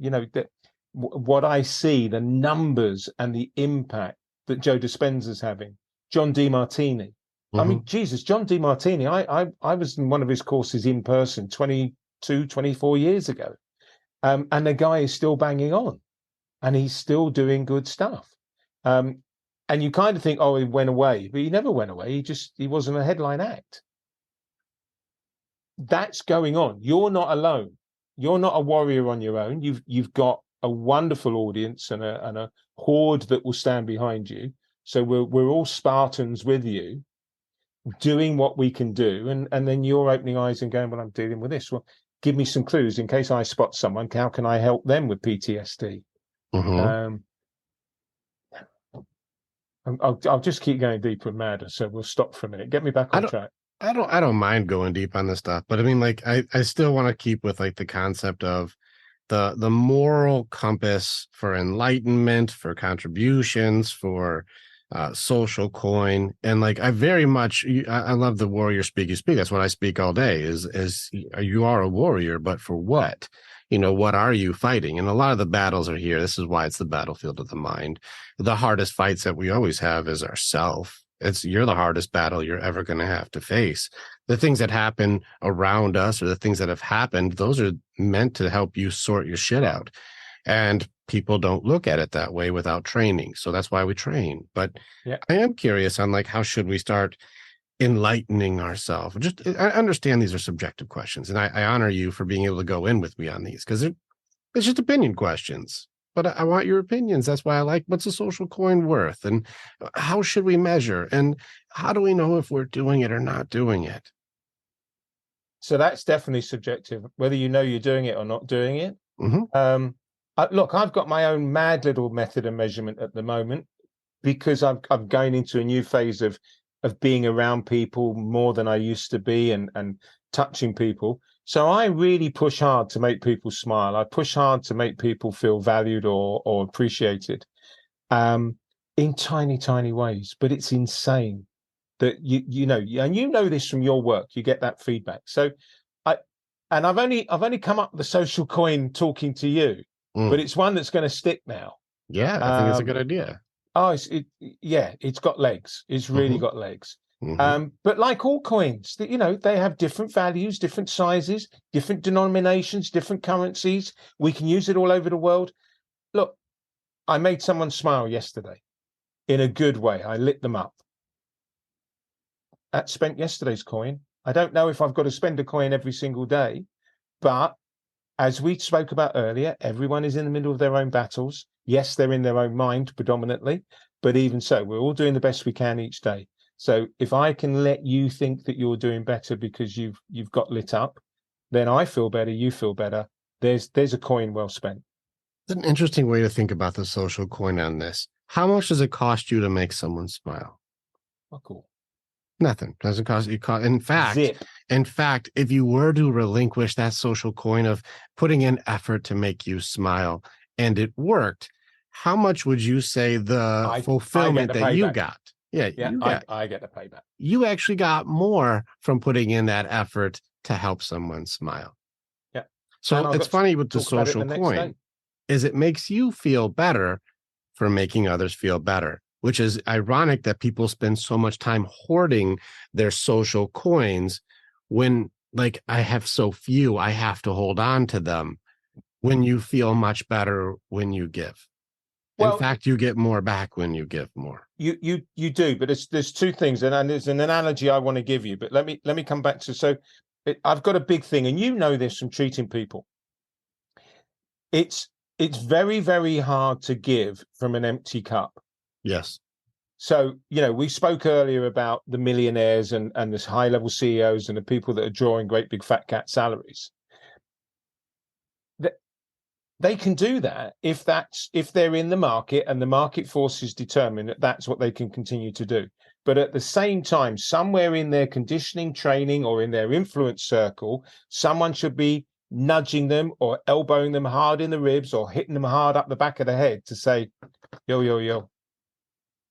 what I see, the numbers and the impact that Joe Dispenza's having, John DeMartini. I mean, Jesus, John DeMartini, I was in one of his courses in person 22, 24 years ago. And the guy is still banging on and he's still doing good stuff. And you kind of think, oh, he went away, but he never went away. He wasn't a headline act. That's going on. You're not alone. You're not a warrior on your own. You've got a wonderful audience and a horde that will stand behind you. So we're all Spartans with you, doing what we can do. And then you're opening eyes and going, well, I'm dealing with this. Well, give me some clues in case I spot someone. How can I help them with PTSD? I'll just keep going deeper and madder. So we'll stop for a minute. Get me back on track. I don't mind going deep on this stuff, but I mean, like, I still want to keep with like the concept of the moral compass for enlightenment, for contributions, for social coin. And like, I very much, I love the warrior speak. You speak. That's what I speak all day is you are a warrior, but for what? What are you fighting? And a lot of the battles are here. This is why it's the battlefield of the mind. The hardest fights that we always have is ourself. You're the hardest battle you're ever going to have to face. The things that happen around us or the things that have happened, those are meant to help you sort your shit out. And people don't look at it that way without training. So that's why we train. But yeah. I am curious on like, how should we start enlightening ourselves? I understand these are subjective questions, and I honor you for being able to go in with me on these because it's just opinion questions. But I want your opinions. That's why I like, what's a social coin worth? And how should we measure? And how do we know if we're doing it or not doing it? So that's definitely subjective, whether you're doing it or not doing it. Look, I've got my own mad little method of measurement at the moment because I'm going into a new phase of being around people more than I used to be and touching people. So I really push hard to make people smile. I push hard to make people feel valued or appreciated in tiny, tiny ways. But it's insane that you know this from your work. You get that feedback. So I've only come up with the social coin talking to you, but it's one that's going to stick now. Yeah, I think it's a good idea. Oh, it's got legs. It's really got legs. But like all coins, they have different values, different sizes, different denominations, different currencies. We can use it all over the world. Look, I made someone smile yesterday in a good way. I lit them up. That spent yesterday's coin. I don't know if I've got to spend a coin every single day, but as we spoke about earlier, everyone is in the middle of their own battles. Yes, they're in their own mind predominantly, but even so, we're all doing the best we can each day. So if I can let you think that you're doing better because you've got lit up, then I feel better, you feel better. There's a coin well spent. It's an interesting way to think about the social coin on this. How much does it cost you to make someone smile? Oh, cool. Nothing. Doesn't cost you. In fact, if you were to relinquish that social coin of putting in effort to make you smile and it worked, how much would you say the fulfillment that you got? Yeah, I get the payback. You actually got more from putting in that effort to help someone smile. Yeah. So it's funny with the social coin is it makes you feel better for making others feel better, which is ironic that people spend so much time hoarding their social coins when, like, I have so few, I have to hold on to them, when you feel much better when you give. Well, in fact, you get more back when you give more. You do, but there's two things, and there's an analogy I want to give you. But let me come back to I've got a big thing, and you know this from treating people. It's very, very hard to give from an empty cup. Yes. So we spoke earlier about the millionaires and this high level CEOs and the people that are drawing great big fat cat salaries. They can do that if they're in the market and the market forces determine that that's what they can continue to do. But at the same time, somewhere in their conditioning training or in their influence circle, someone should be nudging them or elbowing them hard in the ribs or hitting them hard up the back of the head to say, yo,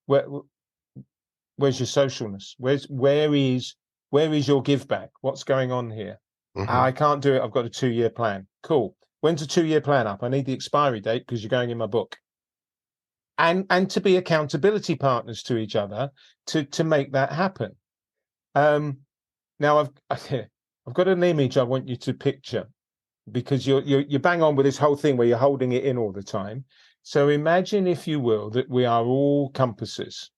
where's your socialness? Where is Where is your give back? What's going on here? I can't do it. I've got a 2-year plan. Cool. When's a 2-year plan up? I need the expiry date because you're going in my book. And to be accountability partners to each other to make that happen. Now I've got an image I want you to picture, because you bang on with this whole thing where you're holding it in all the time. So imagine, if you will, that we are all compasses,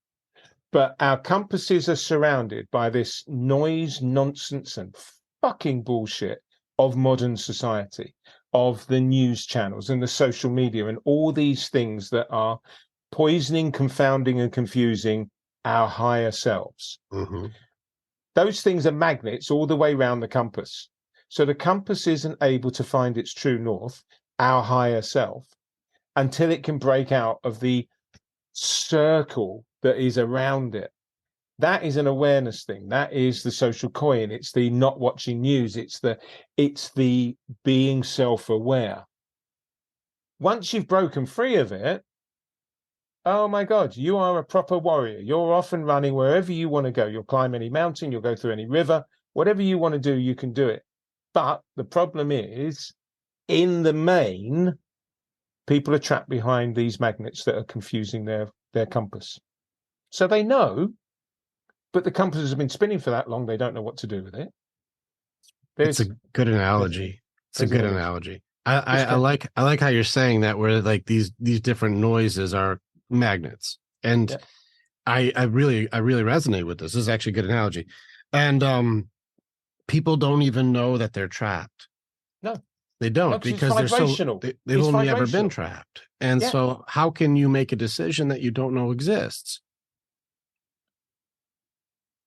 but our compasses are surrounded by this noise, nonsense, and fucking bullshit of modern society, of the news channels and the social media and all these things that are poisoning, confounding, and confusing our higher selves. Those things are magnets all the way around the compass. So the compass isn't able to find its true north, our higher self, until it can break out of the circle that is around it. That is an awareness thing. That is the social coin. It's the not watching news. It's the being self-aware. Once you've broken free of it, oh my God, you are a proper warrior. You're off and running wherever you want to go. You'll climb any mountain, you'll go through any river, whatever you want to do, you can do it. But the problem is, in the main, people are trapped behind these magnets that are confusing their compass. So they know, but the compass has been spinning for that long, they don't know what to do with it. It's a good analogy. It's a good analogy. I like how you're saying that, where like these different noises are magnets, and I really resonate with this. This is actually a good analogy. And people don't even know that they're trapped. No, they don't, because they've only ever been trapped. And so how can you make a decision that you don't know exists?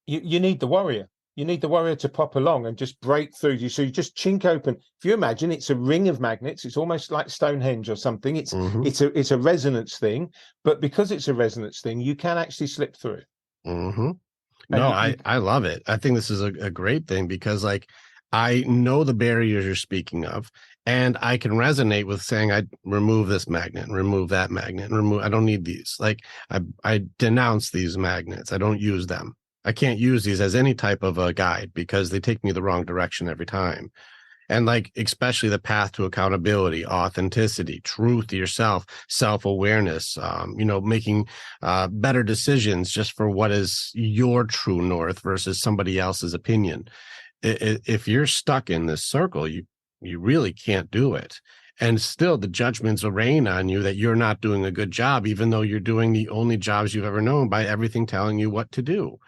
You need the warrior. You need the warrior to pop along and just break through you. So you just chink open. If you imagine, it's a ring of magnets. It's almost like Stonehenge or something. It's a resonance thing, but because it's a resonance thing, you can actually slip through. No, I love it. I think this is a great thing, because like I know the barriers you're speaking of, and I can resonate with saying I remove this magnet, remove that magnet, I don't need these. Like I denounce these magnets. I don't use them. I can't use these as any type of a guide, because they take me the wrong direction every time. And like, especially the path to accountability, authenticity, truth to yourself, self-awareness, making better decisions just for what is your true north versus somebody else's opinion. If you're stuck in this circle, you really can't do it. And still the judgments rain on you that you're not doing a good job, even though you're doing the only jobs you've ever known by everything telling you what to do.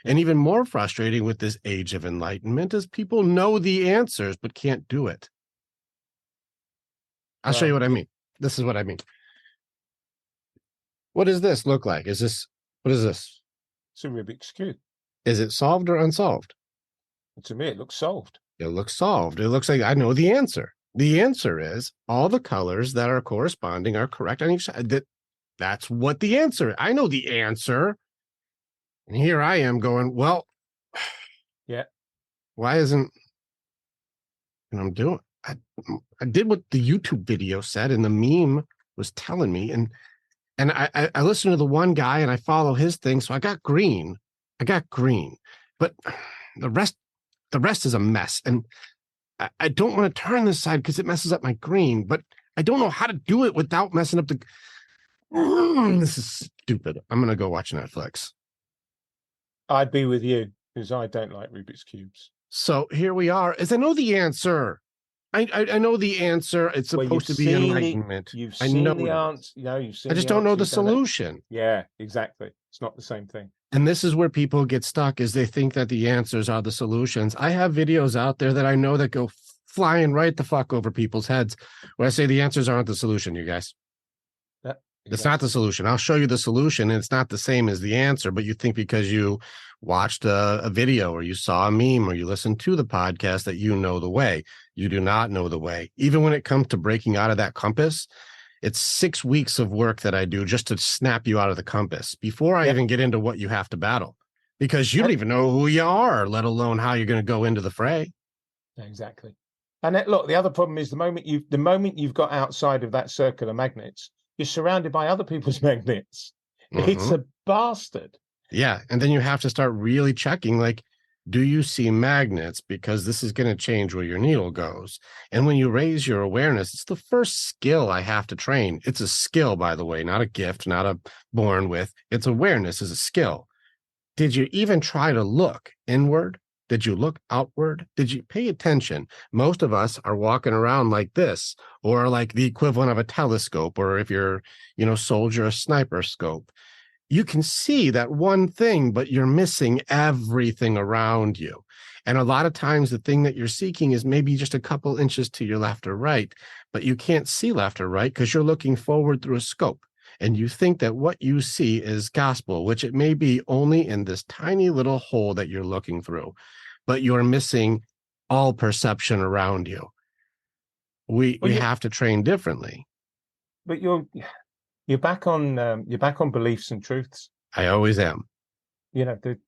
And even more frustrating with this age of enlightenment is people know the answers, but can't do it. I'll show you what I mean. This is what I mean. What does this look like? What is this? It's a Rubik's Cube. Is it solved or unsolved? To me, it looks solved. It looks solved. It looks like I know the answer. The answer is all the colors that are corresponding are correct on each side. That's what the answer is. I know the answer. And here I am going, well, why isn't, and I'm doing, I did what the YouTube video said, and the meme was telling me, and I listened to the one guy and I follow his thing. So I got green, but the rest is a mess. And I don't want to turn this side because it messes up my green, but I don't know how to do it without messing up this is stupid. I'm going to go watch Netflix. I'd be with you, because I don't like Rubik's Cubes. So here we are. As I know the answer. I know the answer. It's supposed to be enlightenment. You've seen the answer. You've seen. I just don't know the solution. Yeah, exactly. It's not the same thing. And this is where people get stuck, is they think that the answers are the solutions. I have videos out there that I know that go flying right the fuck over people's heads, where I say the answers aren't the solution, you guys. It's not the solution. I'll show you the solution, and it's not the same as the answer, but you think because you watched a video or you saw a meme or you listened to the podcast that you know the way. You do not know the way. Even when it comes to breaking out of that compass, it's 6 weeks of work that I do just to snap you out of the compass before I even get into what you have to battle, because you don't even know who you are, let alone how you're going to go into the fray. Exactly. And look, the other problem is the moment you've got outside of that circle of magnets, you're surrounded by other people's magnets. It's a bastard. Yeah. And then you have to start really checking, like, Do you see magnets? Because this is going to change where your needle goes. And when you raise your awareness, it's the first skill I have to train. It's a skill, by the way, not a gift, not a born with. It's awareness is a skill. Did you even try to look inward? Did you look outward? Did you pay attention? Most of us are walking around like this, or like the equivalent of a telescope, or if you're, soldier, a sniper scope. You can see that one thing, but you're missing everything around you. And a lot of times the thing that you're seeking is maybe just a couple inches to your left or right, but you can't see left or right because you're looking forward through a scope. And you think that what you see is gospel, which it may be only in this tiny little hole that you're looking through, but you're missing all perception around you. We have to train differently. But you're back on beliefs and truths. I always am.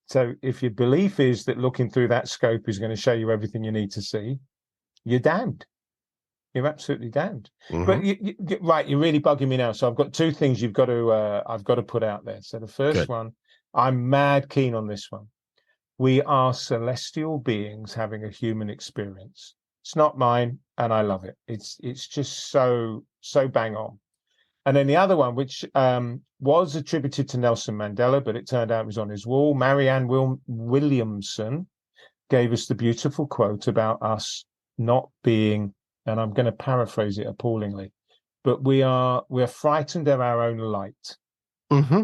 So if your belief is that looking through that scope is going to show you everything you need to see, you're damned. You're absolutely damned. Mm-hmm. But you're really bugging me now. So I've got two things I've got to put out there. So the first one, I'm mad keen on this one. We are celestial beings having a human experience. It's not mine, and I love it. It's just so bang on. And then the other one, which was attributed to Nelson Mandela, but it turned out it was on his wall. Marianne Williamson gave us the beautiful quote about us not being, and I'm going to paraphrase it appallingly, but we're frightened of our own light. Mm-hmm.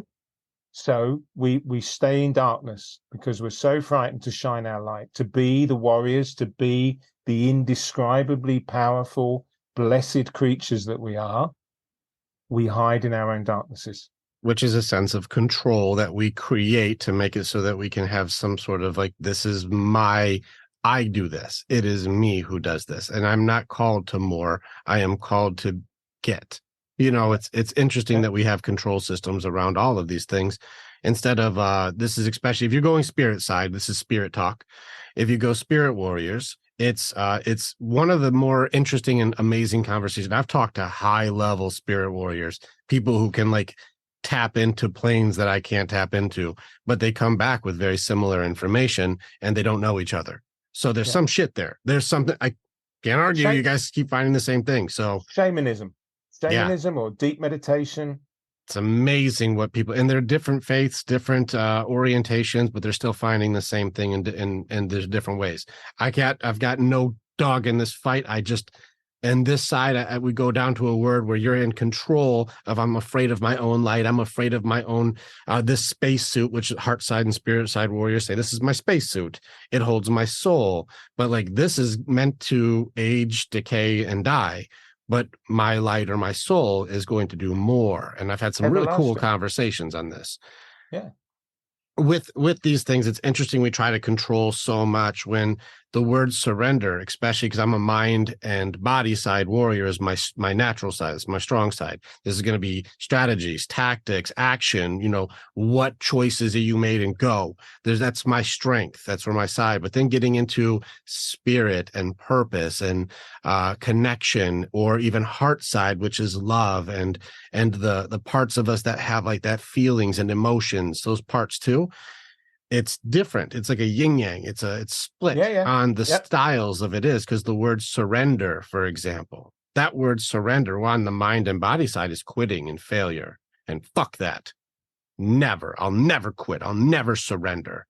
So we stay in darkness because we're so frightened to shine our light, to be the warriors, to be the indescribably powerful, blessed creatures that we are. We hide in our own darknesses. Which is a sense of control that we create to make it so that we can have some sort of like, this is I do this. It is me who does this. And I'm not called to more. I am called to get. It's interesting that we have control systems around all of these things instead of this is especially if you're going spirit side, this is spirit talk. If you go spirit warriors, it's one of the more interesting and amazing conversations. I've talked to high level spirit warriors, people who can like tap into planes that I can't tap into, but they come back with very similar information and they don't know each other. So there's some shit there. There's something I can't argue. You guys keep finding the same thing. So shamanism or deep meditation. It's amazing what people, and they're different faiths, different orientations, but they're still finding the same thing in there's different ways. I've got no dog in this fight. And this side, we go down to a word where you're in control of, I'm afraid of my own light. I'm afraid of my own, this space suit, which heart side and spirit side warriors say, this is my space suit. It holds my soul. But like, this is meant to age, decay, and die. But my light or my soul is going to do more. And I've had some really cool conversations on this. Yeah. With these things, it's interesting. We try to control so much when the word surrender, especially because I'm a mind and body side warrior, is my natural side. It's my strong side. This is going to be strategies, tactics, action, what choices are you made and go. That's my strength. That's where my side. But then getting into spirit and purpose and connection, or even heart side, which is love and the parts of us that have like that feelings and emotions, those parts too. It's different. It's like a yin yang. It's split on the styles of it is, because the word surrender, for example, that word surrender on the mind and body side is quitting and failure. And fuck that. Never. I'll never quit. I'll never surrender.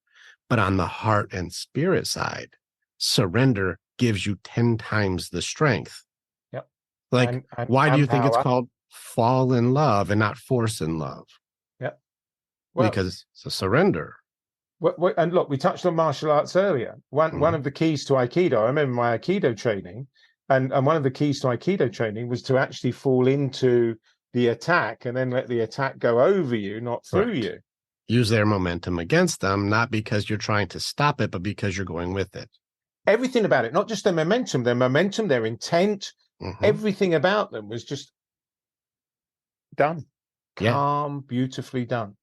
But on the heart and spirit side, surrender gives you 10 times the strength. Yep. Like, why do you think it's called fall in love and not force in love? Yep. Well, because it's a surrender. And look, we touched on martial arts earlier. One of the keys to Aikido, I remember my Aikido training, and one of the keys to Aikido training was to actually fall into the attack and then let the attack go over you, not through you. Use their momentum against them, not because you're trying to stop it, but because you're going with it. Everything about it, not just their momentum, their intent, everything about them was just done. Calm, beautifully done.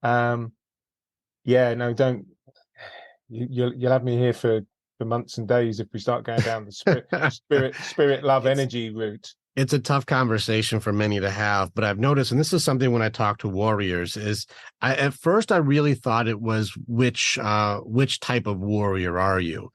Don't. You'll have me here for months and days if we start going down the spirit love energy route. it's a tough conversation for many to have, but I've noticed, and this is something when I talk to warriors, is at first I really thought it was which type of warrior are you?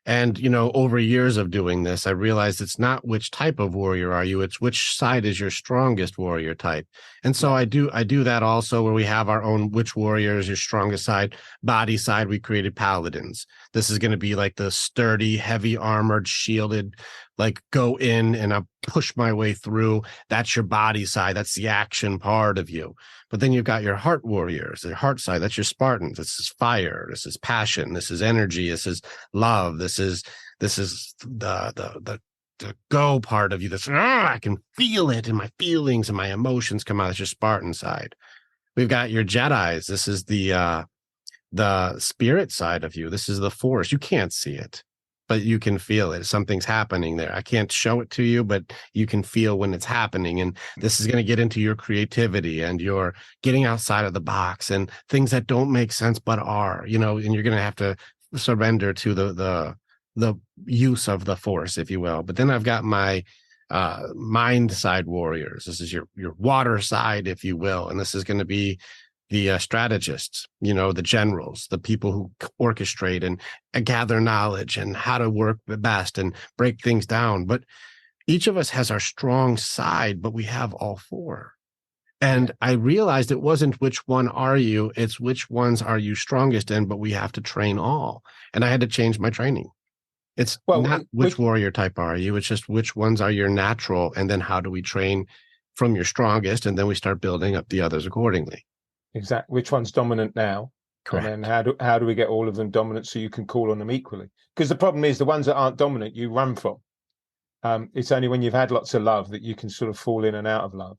And, over years of doing this, I realized it's not which type of warrior are you, it's which side is your strongest warrior type. And so I do that also, where we have our own which warrior is your strongest side. Body side, we created paladins. This is going to be like the sturdy, heavy armored, shielded, like go in and I'll push my way through. That's your body side. That's the action part of you. But then you've got your heart warriors, the heart side. That's your Spartans. This is fire. This is passion. This is energy. This is love. This is the go part of you. That's I can feel it in my feelings and my emotions come out. That's your Spartan side. We've got your Jedis. This is the spirit side of you. This is the Force. You can't see it, but you can feel it. Something's happening there. I can't show it to you, but you can feel when it's happening. And this is going to get into your creativity and your getting outside of the box and things that don't make sense, but are, and you're going to have to surrender to the use of the Force, if you will. But then I've got my mind side warriors. This is your water side, if you will. And this is going to be the strategists, the generals, the people who orchestrate and gather knowledge and how to work the best and break things down. But each of us has our strong side, but we have all four. And I realized it wasn't which one are you, it's which ones are you strongest in, but we have to train all. And I had to change my training. It's not which warrior type are you, it's just which ones are your natural. And then how do we train from your strongest? And then we start building up the others accordingly. Exactly. Which one's dominant now? Correct. And then how do we get all of them dominant so you can call on them equally? Because the problem is the ones that aren't dominant, you run from. It's only when you've had lots of love that you can sort of fall in and out of love.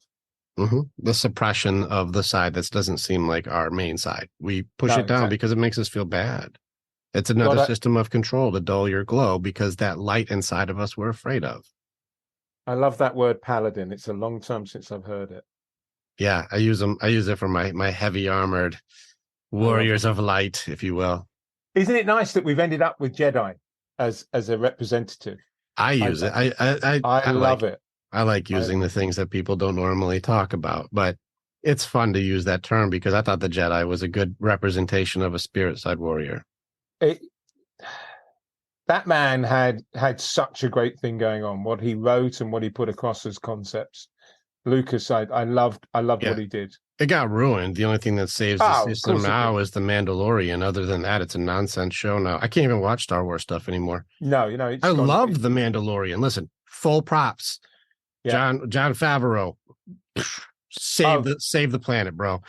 Mm-hmm. The suppression of the side that doesn't seem like our main side. We push it down because it makes us feel bad. It's another system of control to dull your glow because that light inside of us we're afraid of. I love that word paladin. It's a long time since I've heard it. Yeah, I use it for my heavy armored warriors of light, if you will. Isn't it nice that we've ended up with Jedi as a representative? I use it. I love it. I like using the things that people don't normally talk about, but it's fun to use that term because I thought the Jedi was a good representation of a spirit side warrior. That man had such a great thing going on. What he wrote and what he put across as concepts. Lucas, I loved what he did. It got ruined. The only thing that saves the system now is The Mandalorian. Other than that, it's a nonsense show now. I can't even watch Star Wars stuff anymore. No, I loved The Mandalorian. Listen, full props. Yeah. John Favreau, save the planet, bro.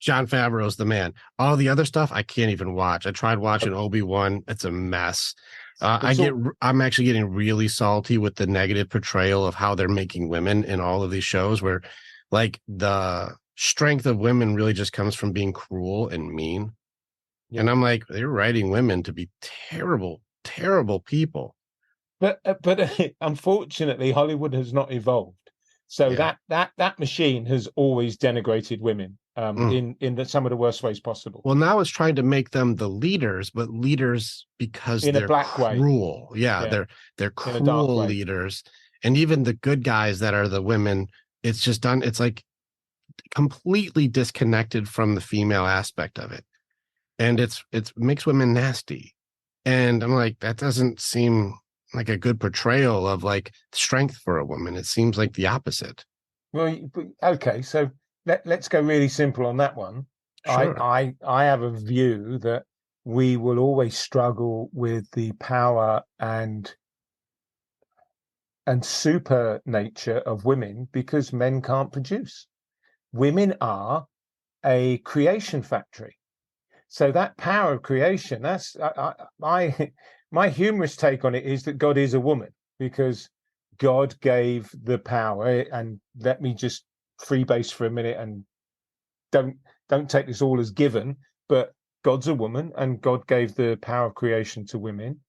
John Favreau's the man. All the other stuff I can't even watch. I tried watching Obi-Wan. It's a mess. I'm actually getting really salty with the negative portrayal of how they're making women in all of these shows, where like the strength of women really just comes from being cruel and mean. Yeah. And I'm like, they're writing women to be terrible, terrible people. But unfortunately, Hollywood has not evolved. So that machine has always denigrated women in some of the worst ways possible. Well, now it's trying to make them the leaders, but leaders because in they're a black cruel. way. Yeah, they're cruel leaders. And even the good guys that are the women, it's just done. It's like completely disconnected from the female aspect of it. And it makes women nasty. And I'm like, that doesn't seem like a good portrayal of like strength for a woman. It seems like the opposite. Well, okay, so let's go really simple on that one. Sure. I have a view that we will always struggle with the power and super nature of women because men can't produce. Women are a creation factory. So that power of creation, that's my humorous take on it is that God is a woman because God gave the power. And let me just freebase for a minute and don't take this all as given, but God's a woman and God gave the power of creation to women,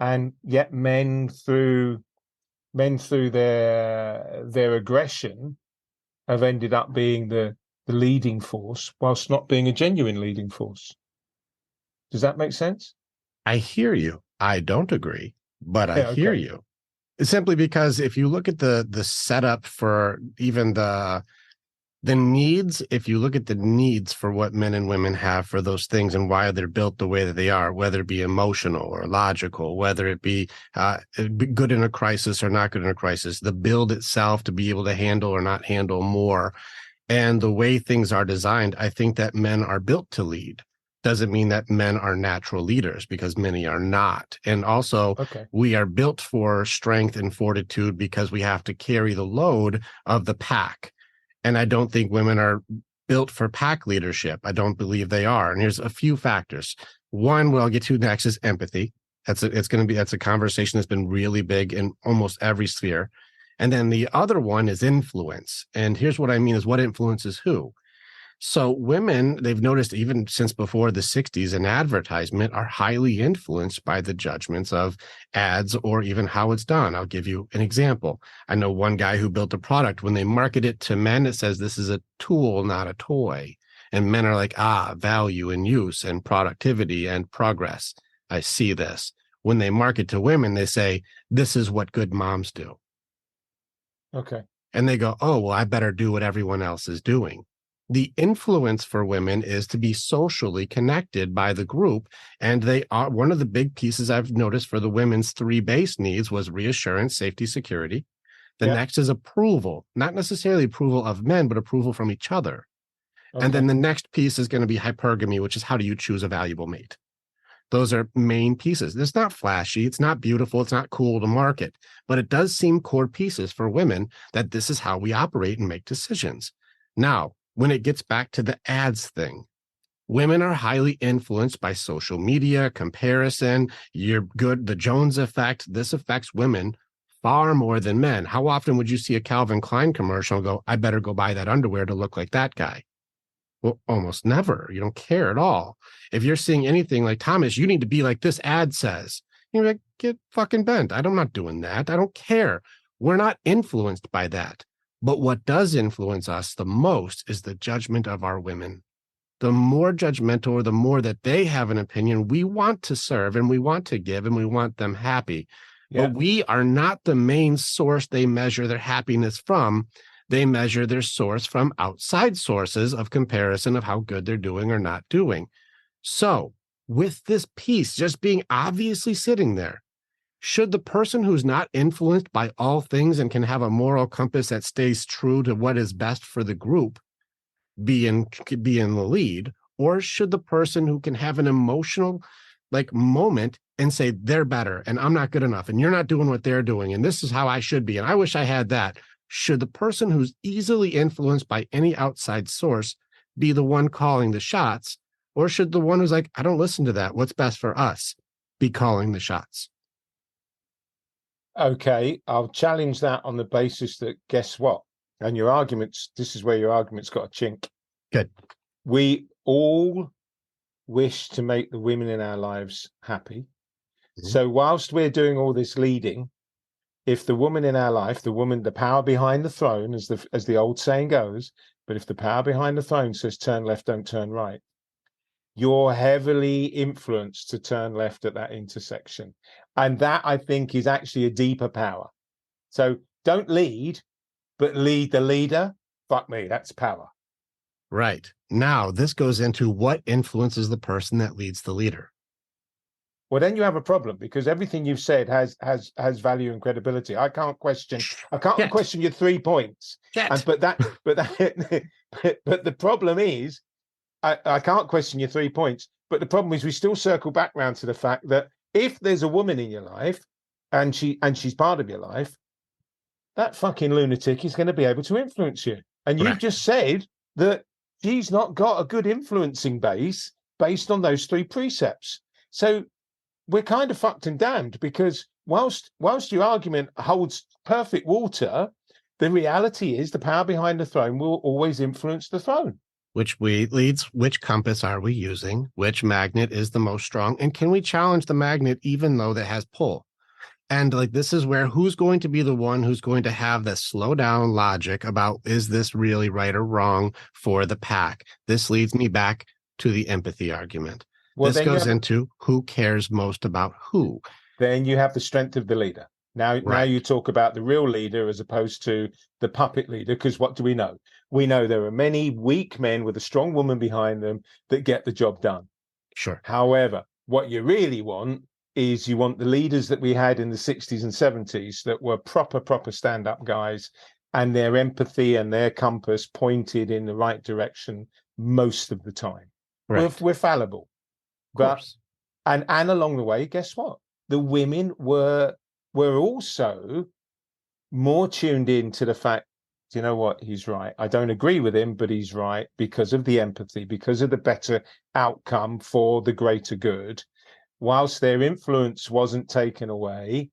and yet men through their aggression have ended up being the leading force whilst not being a genuine leading force. Does that make sense? I hear you. I don't agree, but I hear you. Simply because if you look at the setup for even the needs, if you look at the needs for what men and women have for those things and why they're built the way that they are, whether it be emotional or logical, whether it be good in a crisis or not good in a crisis, the build itself to be able to handle or not handle more, and the way things are designed, I think that men are built to lead. Doesn't mean that men are natural leaders, because many are not. And also, we are built for strength and fortitude because we have to carry the load of the pack. And I don't think women are built for pack leadership. I don't believe they are. And here's a few factors. One, what I'll get to next is empathy. That's a conversation that's been really big in almost every sphere. And then the other one is influence. And here's what I mean is what influences who. So women, they've noticed even since before the 60s in advertisement, are highly influenced by the judgments of ads or even how it's done. I'll give you an example. I know one guy who built a product. When they market it to men, it says this is a tool, not a toy. And men are like, value and use and productivity and progress. I see this. When they market to women, they say, this is what good moms do. Okay. And they go, oh, well, I better do what everyone else is doing. The influence for women is to be socially connected by the group. And they are one of the big pieces I've noticed for the women's 3 base needs was reassurance, safety, security. The next is approval, not necessarily approval of men, but approval from each other. Okay. And then the next piece is going to be hypergamy, which is how do you choose a valuable mate? Those are main pieces. It's not flashy. It's not beautiful. It's not cool to market, but it does seem core pieces for women that this is how we operate and make decisions. Now, when it gets back to the ads thing, women are highly influenced by social media, comparison, the Jones effect. This affects women far more than men. How often would you see a Calvin Klein commercial and go, I better go buy that underwear to look like that guy? Well, almost never. You don't care at all. If you're seeing anything like, Thomas, you need to be like this ad says, you're like, get fucking bent. I'm not doing that. I don't care. We're not influenced by that. But what does influence us the most is the judgment of our women. The more judgmental or the more that they have an opinion, we want to serve and we want to give and we want them happy. Yeah. But we are not the main source they measure their happiness from. They measure their source from outside sources of comparison of how good they're doing or not doing. So with this piece just being obviously sitting there, should the person who's not influenced by all things and can have a moral compass that stays true to what is best for the group be in the lead? Or should the person who can have an emotional moment and say they're better and I'm not good enough and you're not doing what they're doing and this is how I should be and I wish I had that? Should the person who's easily influenced by any outside source be the one calling the shots? Or should the one who's like, I don't listen to that, what's best for us, be calling the shots? Okay, I'll challenge that on the basis that, guess what? And your arguments, this is where your argument's got a chink. Good. We all wish to make the women in our lives happy. Mm-hmm. So whilst we're doing all this leading, if the woman in our life, the power behind the throne, as the old saying goes, but if the power behind the throne says turn left, don't turn right, you're heavily influenced to turn left at that intersection. And that, I think, is actually a deeper power. So don't lead, but lead the leader. Fuck me, that's power. Right. Now, this goes into what influences the person that leads the leader. Well, then you have a problem because everything you've said has value and credibility. I can't question your 3 points. But the problem is, I can't question your 3 points. But the problem is, we still circle back round to the fact that if there's a woman in your life and she's part of your life, that fucking lunatic is going to be able to influence you. And you've just said that she's not got a good influencing base based on those 3 precepts. So we're kind of fucked and damned because whilst your argument holds perfect water, the reality is the power behind the throne will always influence the throne. Which compass are we using? Which magnet is the most strong? And can we challenge the magnet even though that has pull? And this is where who's going to be the one who's going to have the slow down logic about, is this really right or wrong for the pack? This leads me back to the empathy argument. Well, this goes into who cares most about who. Then you have the strength of the leader. Now you talk about the real leader as opposed to the puppet leader, because what do we know? We know there are many weak men with a strong woman behind them that get the job done. Sure. However, what you really want is you want the leaders that we had in the 60s and 70s that were proper stand-up guys, and their empathy and their compass pointed in the right direction most of the time. Right. We're fallible. But and along the way, guess what? The women were also more tuned in to the fact, you know what, he's right. I don't agree with him, but he's right, because of the empathy, because of the better outcome for the greater good. Whilst their influence wasn't taken away,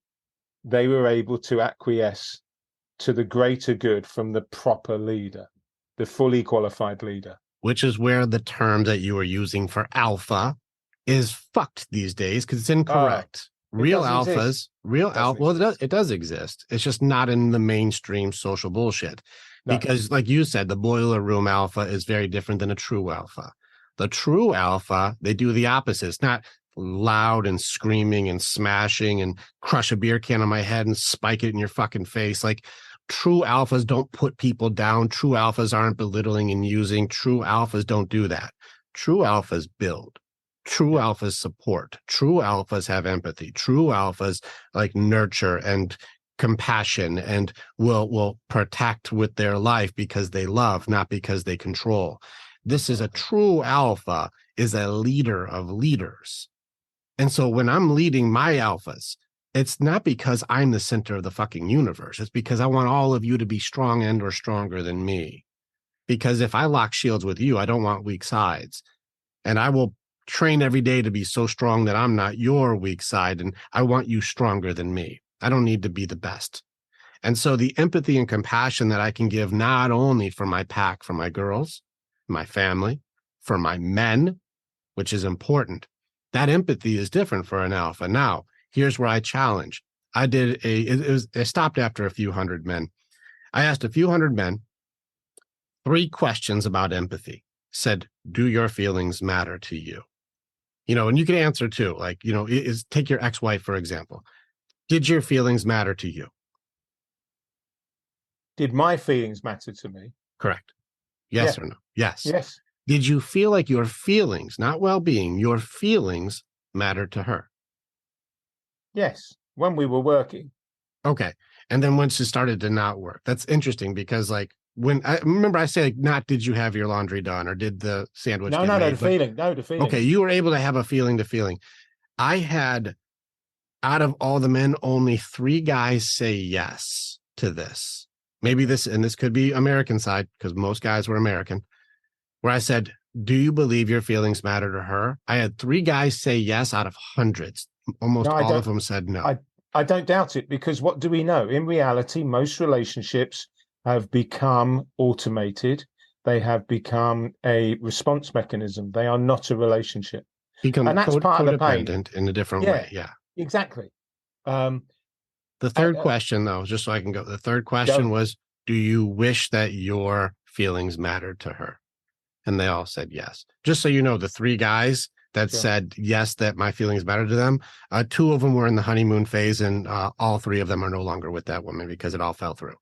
they were able to acquiesce to the greater good from the proper leader, the fully qualified leader. Which is where the term that you were using for alpha is fucked these days, because it's incorrect. Real alphas, it does exist. It's just not in the mainstream social bullshit. No. Because like you said, the boiler room alpha is very different than a true alpha. The true alpha, they do the opposite. It's not loud and screaming and smashing and crush a beer can on my head and spike it in your fucking face. Like, true alphas don't put people down. True alphas aren't belittling and using. True alphas don't do that. True alphas build. True alphas support. True alphas have empathy. True alphas like nurture and compassion and will protect with their life because they love, not because they control. This is a true alpha, is a leader of leaders. And so when I'm leading my alphas, it's not because I'm the center of the fucking universe. It's because I want all of you to be strong and or stronger than me. Because if I lock shields with you, I don't want weak sides. And I will train every day to be so strong that I'm not your weak side. And I want you stronger than me. I don't need to be the best. And so the empathy and compassion that I can give not only for my pack, for my girls, my family, for my men, which is important. That empathy is different for an alpha. Now, here's where I challenge. I stopped after a few hundred men. I asked a few hundred men 3 questions about empathy. Said, do your feelings matter to you? You know, and you can answer too. Like, you know, take your ex-wife, for example. Did your feelings matter to you? Did my feelings matter to me? Correct. Yes or no? Yes. Yes. Did you feel like your feelings, not well-being, your feelings mattered to her? Yes. When we were working. Okay. And then once it started to not work, that's interesting because like when I remember I say like, not did you have your laundry done or did the sandwich No, get made, the feeling. Okay. You were able to have a feeling to feeling. I had, out of all the men, only 3 guys say yes to this. Maybe this could be American side because most guys were American, where I said, do you believe your feelings matter to her? I had 3 guys say yes out of hundreds. Almost all of them said no. I don't doubt it, because what do we know? In reality, most relationships have become automated. They have become a response mechanism. They are not a relationship. And that's part of the pain. In a different way. Yeah, exactly. The third question, though, just so I can go, the third question was, do you wish that your feelings mattered to her? And they all said yes. Just so you know, the 3 guys that said yes, that my feelings matter to them, 2 of them were in the honeymoon phase, and all 3 of them are no longer with that woman because it all fell through.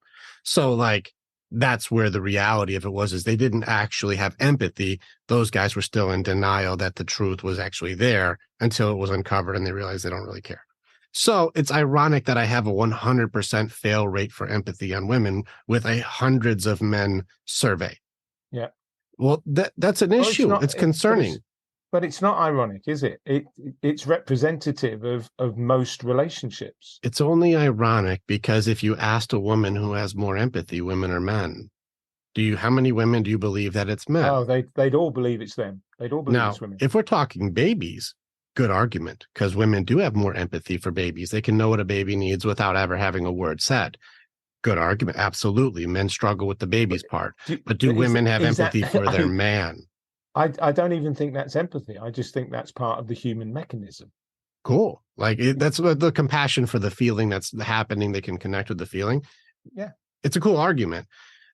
So like, that's where the reality of it was, is they didn't actually have empathy. Those guys were still in denial that the truth was actually there until it was uncovered and they realized they don't really care. So it's ironic that I have a 100% fail rate for empathy on women with a hundreds of men survey. Yeah. Well, that's an issue. It's concerning. But it's not ironic, is it? It's representative of most relationships. It's only ironic because if you asked a woman who has more empathy, women or men, how many women do you believe that it's men? Oh, they'd all believe it's them. They'd all believe it's women. If we're talking babies, good argument, because women do have more empathy for babies. They can know what a baby needs without ever having a word said. Good argument. Absolutely. Men struggle with the baby's part. But do women have empathy for their man? I don't even think that's empathy. I just think that's part of the human mechanism. Cool. Like that's the compassion for the feeling that's happening. They can connect with the feeling. Yeah. It's a cool argument.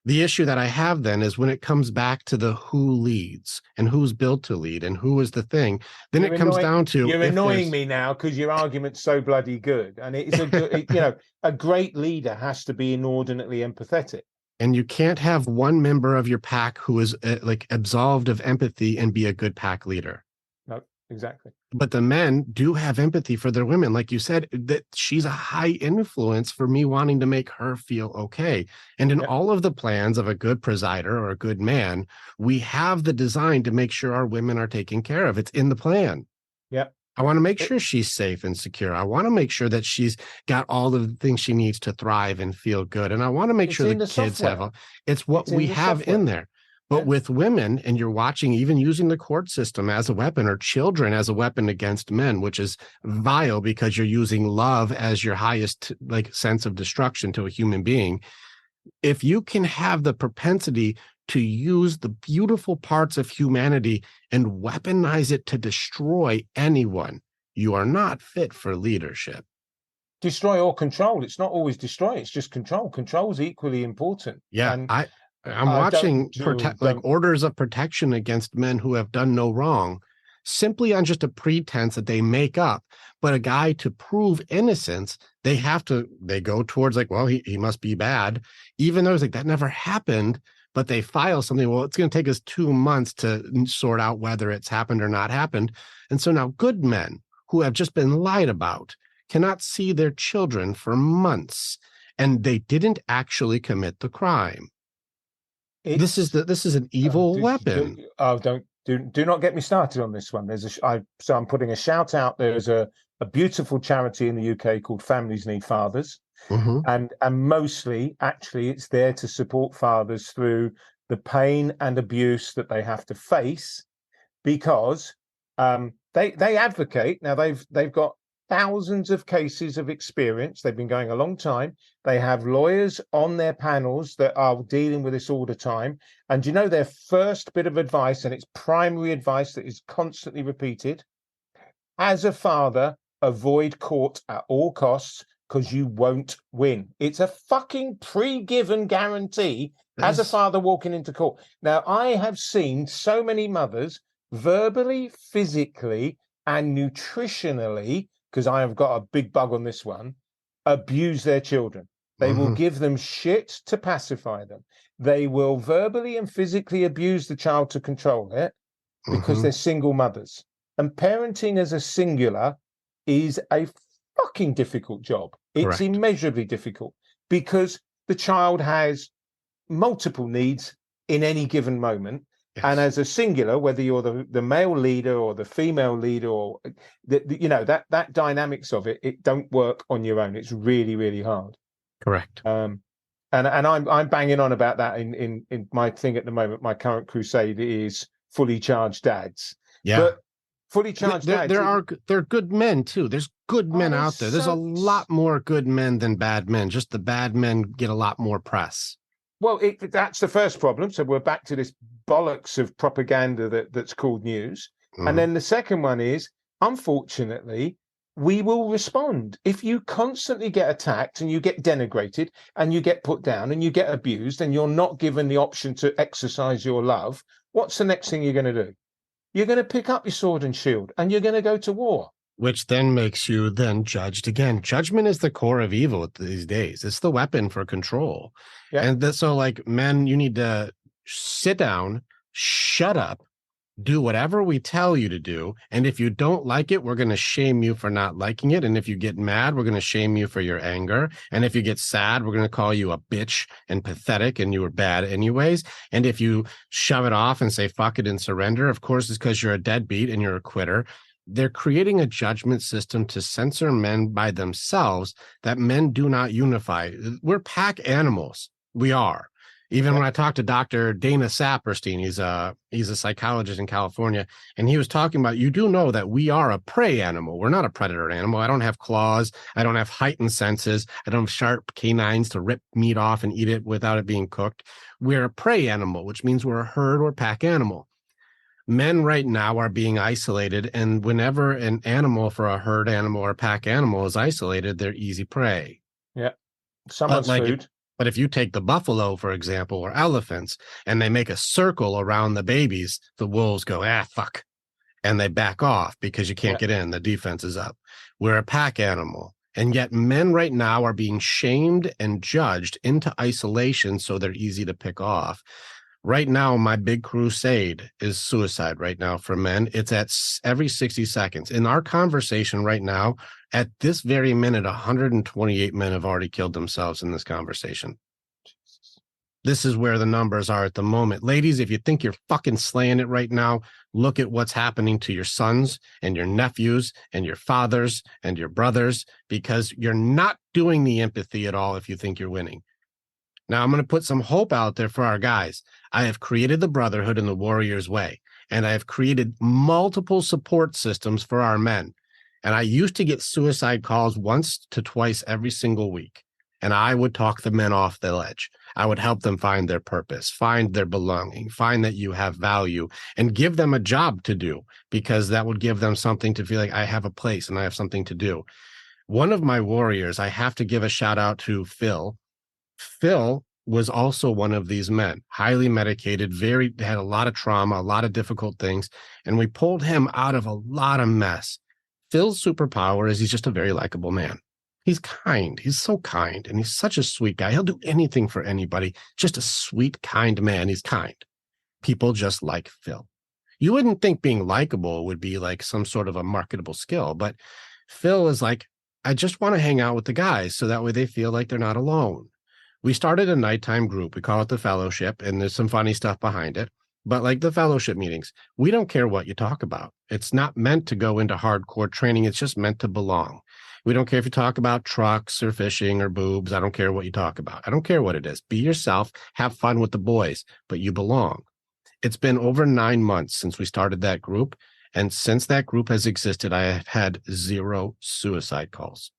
The issue that I have then is when it comes back to the who leads and who's built to lead and who is the thing, then it comes down to... You're annoying me now because your argument's so bloody good. And it's a good, a great leader has to be inordinately empathetic. And you can't have one member of your pack who is like absolved of empathy and be a good pack leader. No, exactly. But the men do have empathy for their women. Like you said, that she's a high influence for me wanting to make her feel okay. And in all of the plans of a good presider or a good man, we have the design to make sure our women are taken care of. It's in the plan. Yeah. I want to make sure she's safe and secure. I want to make sure that she's got all the things she needs to thrive and feel good. And I want to make sure the kids have it's what we have in there. But with women, and you're watching, even using the court system as a weapon, or children as a weapon against men, which is vile because you're using love as your highest like sense of destruction to a human being. If you can have the propensity to use the beautiful parts of humanity and weaponize it to destroy anyone, you are not fit for leadership. Destroy or control. It's not always destroy. It's just control. Control is equally important. Yeah. And I'm watching like orders of protection against men who have done no wrong, simply on just a pretense that they make up. But a guy, to prove innocence, they go towards like, well, he must be bad, even though it's like that never happened. But they file something. Well, it's going to take us 2 months to sort out whether it's happened or not happened. And so now good men who have just been lied about cannot see their children for months, and they didn't actually commit the crime. This is an evil weapon. Do not get me started on this one. So I'm putting a shout out. There's a beautiful charity in the UK called Families Need Fathers. And mostly, actually, it's there to support fathers through the pain and abuse that they have to face, because they advocate. Now they've got thousands of cases of experience. They've been going a long time. They have lawyers on their panels that are dealing with this all the time. And their first bit of advice, and it's primary advice that is constantly repeated: as a father, avoid court at all costs, because you won't win. It's a fucking pre-given guarantee as a father walking into court. Now, I have seen so many mothers verbally, physically, and nutritionally, because I have got a big bug on this one, abuse their children. They will give them shit to pacify them. They will verbally and physically abuse the child to control it, because they're single mothers. And parenting as a singular is a fucking difficult job. It's immeasurably difficult, because the child has multiple needs in any given moment. Yes. And as a singular, whether you're the male leader or the female leader, or that dynamics of it don't work on your own. It's really, really hard. Correct. And I'm banging on about that in my thing at the moment. My current crusade is fully charged dads. Yeah. But fully charged dads. There are good men too. There's good men out there. There's a lot more good men than bad men. Just the bad men get a lot more press. Well, that's the first problem. So we're back to this bollocks of propaganda that's called news. And then the second one is, unfortunately, we will respond. If you constantly get attacked and you get denigrated and you get put down and you get abused and you're not given the option to exercise your love, what's the next thing you're going to do? You're going to pick up your sword and shield and you're going to go to war. Which then makes you then judged again. Judgment is the core of evil these days. It's the weapon for control. Yeah. And so like men, you need to sit down, shut up, do whatever we tell you to do. And if you don't like it, we're going to shame you for not liking it. And if you get mad, we're going to shame you for your anger. And if you get sad, we're going to call you a bitch and pathetic and you were bad anyways. And if you shove it off and say, fuck it and surrender, of course, it's because you're a deadbeat and you're a quitter. They're creating a judgment system to censor men by themselves that men do not unify. We're pack animals. We are. Even when I talked to Dr. Dana Saperstein, he's a psychologist in California, and he was talking about, you do know that we are a prey animal. We're not a predator animal. I don't have claws. I don't have heightened senses. I don't have sharp canines to rip meat off and eat it without it being cooked. We're a prey animal, which means we're a herd or pack animal. Men right now are being isolated, and whenever an animal for a herd animal or pack animal is isolated, they're easy prey. Yeah. Someone's food. But if you take the buffalo, for example, or elephants, and they make a circle around the babies, the wolves go, fuck. And they back off because you can't get in. The defense is up. We're a pack animal. And yet men right now are being shamed and judged into isolation so they're easy to pick off. Right now, my big crusade is suicide right now for men. It's at every 60 seconds. In our conversation right now, at this very minute, 128 men have already killed themselves in this conversation. This is where the numbers are at the moment. Ladies, if you think you're fucking slaying it right now, look at what's happening to your sons and your nephews and your fathers and your brothers, because you're not doing the empathy at all if you think you're winning. Now, I'm going to put some hope out there for our guys. I have created the brotherhood in the warrior's way, and I have created multiple support systems for our men. And I used to get suicide calls once to twice every single week. And I would talk the men off the ledge. I would help them find their purpose, find their belonging, find that you have value, and give them a job to do, because that would give them something to feel like I have a place and I have something to do. One of my warriors, I have to give a shout out to Phil. Phil was also one of these men, highly medicated, had a lot of trauma, a lot of difficult things, and we pulled him out of a lot of mess. Phil's superpower is he's just a very likable man. He's kind. He's so kind, and he's such a sweet guy. He'll do anything for anybody. Just a sweet, kind man. He's kind. People just like Phil. You wouldn't think being likable would be like some sort of a marketable skill, but Phil is like, I just want to hang out with the guys so that way they feel like they're not alone. We started a nighttime group. We call it the Fellowship, and there's some funny stuff behind it. But like the fellowship meetings, we don't care what you talk about. It's not meant to go into hardcore training. It's just meant to belong. We don't care if you talk about trucks or fishing or boobs. I don't care what you talk about. I don't care what it is. Be yourself. Have fun with the boys, but you belong. It's been over 9 months since we started that group. And since that group has existed, I have had 0 suicide calls.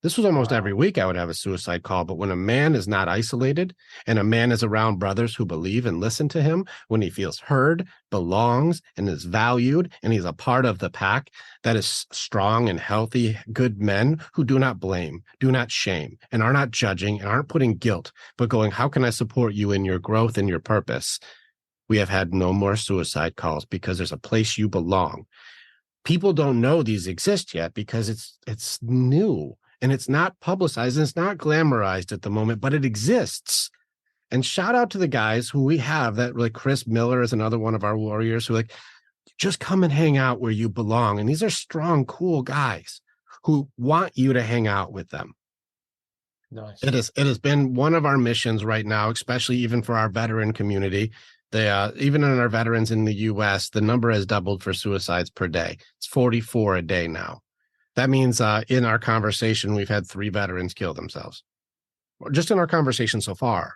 This was almost every week I would have a suicide call. But when a man is not isolated and a man is around brothers who believe and listen to him, when he feels heard, belongs, and is valued, and he's a part of the pack that is strong and healthy, good men who do not blame, do not shame, and are not judging and aren't putting guilt, but going, how can I support you in your growth and your purpose? We have had no more suicide calls because there's a place you belong. People don't know these exist yet because it's new. And it's not publicized and it's not glamorized at the moment, but it exists. And shout out to the guys who we have that, like Chris Miller is another one of our warriors who like, just come and hang out where you belong. And these are strong, cool guys who want you to hang out with them. Nice. It has been one of our missions right now, especially even for our veteran community. Even in our veterans in the US, the number has doubled for suicides per day. It's 44 a day now. That means in our conversation, we've had 3 veterans kill themselves. Just in our conversation so far.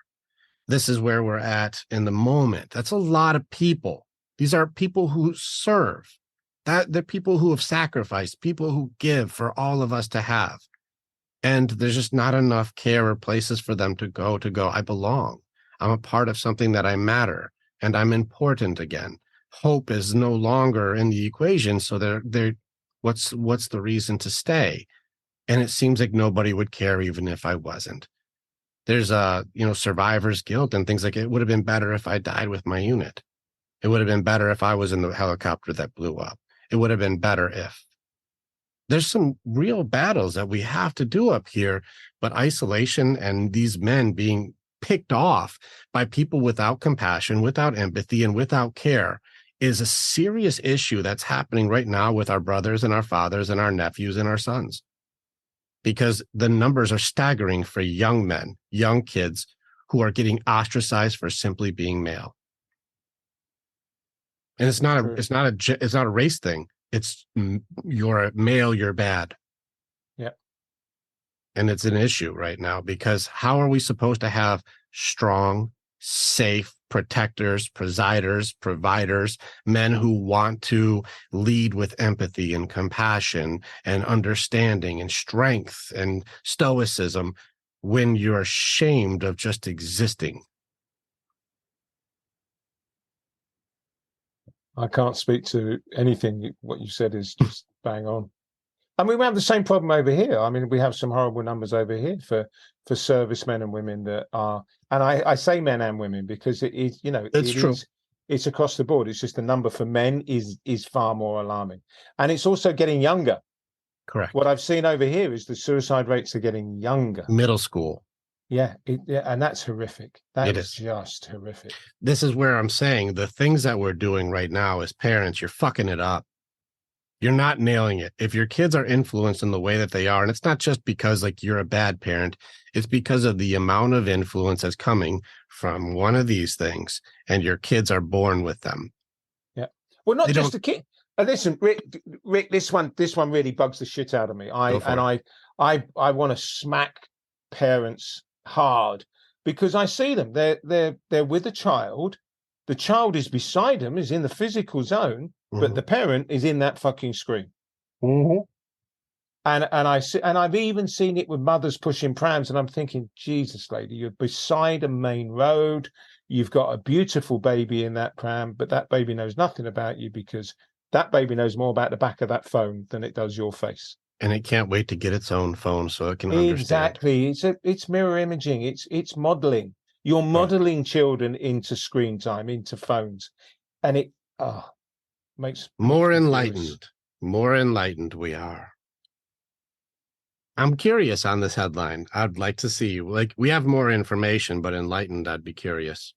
This is where we're at in the moment. That's a lot of people. These are people who serve. They're people who have sacrificed, people who give for all of us to have. And there's just not enough care or places for them to go, I belong. I'm a part of something that I matter, and I'm important again. Hope is no longer in the equation, so they're what's the reason to stay? And it seems like nobody would care even if I wasn't. There's survivor's guilt and things like it would have been better if I died with my unit. It would have been better if I was in the helicopter that blew up. It would have been better if. There's some real battles that we have to do up here, but isolation and these men being picked off by people without compassion, without empathy, and without care is a serious issue that's happening right now with our brothers and our fathers and our nephews and our sons. Because the numbers are staggering for young men, young kids who are getting ostracized for simply being male. And it's not a race thing. It's you're a male, you're bad. Yeah. And it's an issue right now because how are we supposed to have strong, safe protectors, presiders, providers, men who want to lead with empathy and compassion and understanding and strength and stoicism when you're ashamed of just existing? I can't speak to anything. What you said is just bang on. I mean, we have the same problem over here. I mean, we have some horrible numbers over here for servicemen and women that are, and I say men and women because it is, It's true. It's across the board. It's just the number for men is far more alarming, and it's also getting younger. Correct. What I've seen over here is the suicide rates are getting younger. Middle school. Yeah, and that's horrific. That is just horrific. This is where I'm saying the things that we're doing right now as parents, you're fucking it up. You're not nailing it. If your kids are influenced in the way that they are, and it's not just because like you're a bad parent, it's because of the amount of influence that's coming from one of these things, and your kids are born with them. Yeah. Well, not just the kid. Listen, Rick, this one really bugs the shit out of me. I want to smack parents hard because I see them. They're with a child. The child is beside them, is in the physical zone, but the parent is in that fucking screen. Mm-hmm. And I've even seen it with mothers pushing prams, and I'm thinking, Jesus, lady, you're beside a main road. You've got a beautiful baby in that pram, but that baby knows nothing about you because that baby knows more about the back of that phone than it does your face. And it can't wait to get its own phone so it can understand. Exactly. It's mirror imaging. It's modeling. You're modeling children into screen time, into phones. And it makes more enlightened. More enlightened we are. I'm curious on this headline. I'd like to see, like, we have more information, but enlightened, I'd be curious.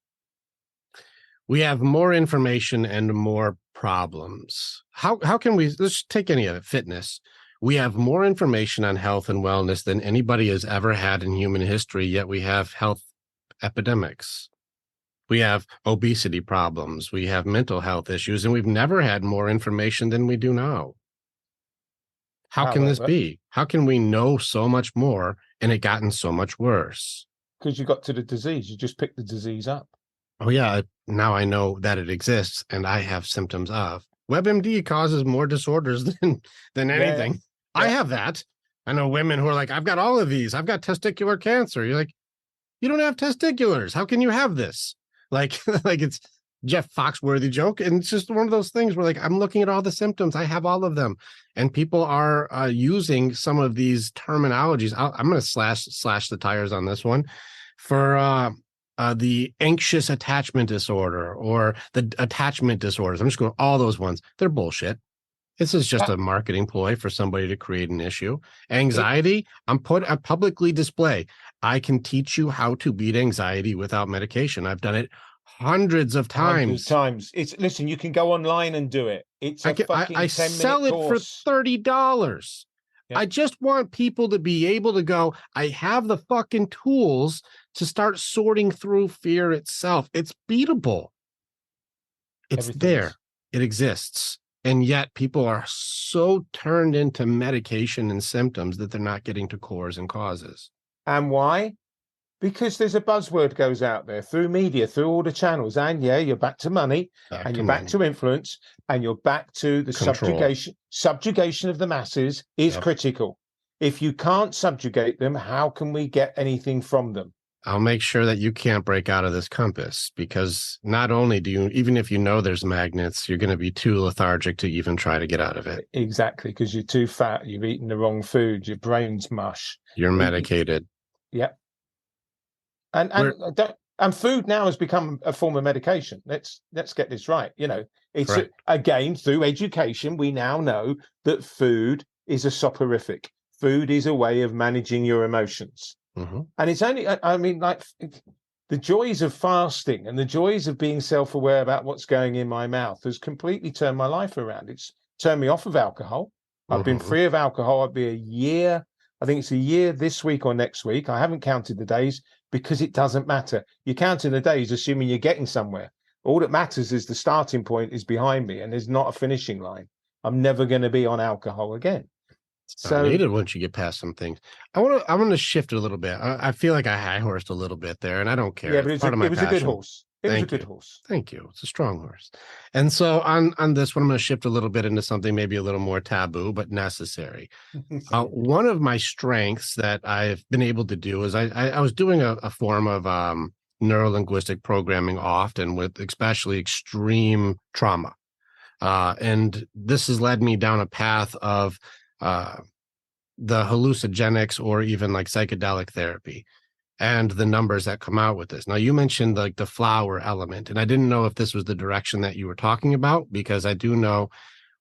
We have more information and more problems. How can we, let's take any of it, fitness. We have more information on health and wellness than anybody has ever had in human history, yet we have health epidemics. We have obesity problems. We have mental health issues, and we've never had more information than we do now. How can this be? How can we know so much more and it gotten so much worse? Because you got to the disease. You just picked the disease up. Oh, yeah. Now I know that it exists and I have symptoms of. WebMD causes more disorders than anything. Yeah. I have that. I know women who are like, I've got all of these. I've got testicular cancer. You're like, you don't have testiculars. How can you have this? Like it's Jeff Foxworthy joke. And it's just one of those things where like, I'm looking at all the symptoms. I have all of them. And people are using some of these terminologies. I'm going to slash the tires on this one for the anxious attachment disorder or the attachment disorders. I'm just going all those ones. They're bullshit. This is just a marketing ploy for somebody to create an issue. Anxiety, I'm publicly display. I can teach you how to beat anxiety without medication. I've done it hundreds of times. Listen, you can go online and do it. It's I sell it for $30. Yeah. I just want people to be able to go, I have the fucking tools to start sorting through fear itself. It's beatable. It's there. It exists. And yet people are so turned into medication and symptoms that they're not getting to cores and causes. And why? Because there's a buzzword goes out there through media, through all the channels. And you're back to money, back to influence, and you're back to the subjugation of the masses is critical. If you can't subjugate them, how can we get anything from them? I'll make sure that you can't break out of this compass, because not only do you, even if you know there's magnets, you're going to be too lethargic to even try to get out of it. Exactly, because you're too fat, you've eaten the wrong food, your brain's mush. You're medicated. Yep. And food now has become a form of medication. Let's get this right. It's again through education, we now know that food is a soporific. Food is a way of managing your emotions. Mm-hmm. And it's only, the joys of fasting and the joys of being self-aware about what's going in my mouth has completely turned my life around. It's turned me off of alcohol. I've been free of alcohol. I'll be a year. I think it's a year this week or next week. I haven't counted the days because it doesn't matter. You're counting the days, assuming you're getting somewhere. All that matters is the starting point is behind me and there's not a finishing line. I'm never going to be on alcohol again. So needed once you get past some things. I want to shift it a little bit. I feel like I high horsed a little bit there, and I don't care. Yeah, but it was a good horse. It was a good horse. Thank you. It's a strong horse. And so on this one, I'm going to shift a little bit into something maybe a little more taboo, but necessary. One of my strengths that I've been able to do is I was doing a form of neuro-linguistic programming often with especially extreme trauma. And this has led me down a path of the hallucinogenics or even like psychedelic therapy and the numbers that come out with this. Now, you mentioned like the flower element, and I didn't know if this was the direction that you were talking about, because I do know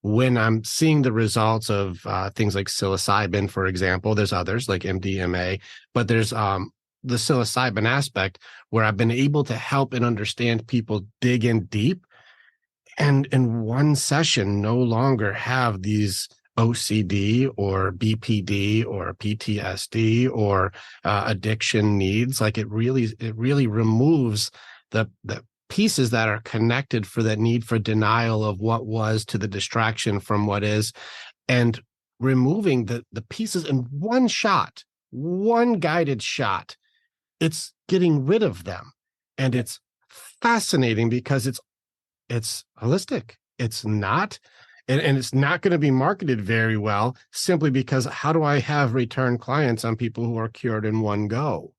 when I'm seeing the results of things like psilocybin, for example, there's others like MDMA, but there's the psilocybin aspect where I've been able to help and understand people dig in deep and in one session no longer have these OCD or BPD or PTSD or addiction needs. Like it really removes the pieces that are connected for that need for denial of what was to the distraction from what is, and removing the pieces in one shot, one guided shot. It's getting rid of them. And it's fascinating because it's holistic. It's not, and it's not going to be marketed very well simply because how do I have return clients on people who are cured in one go?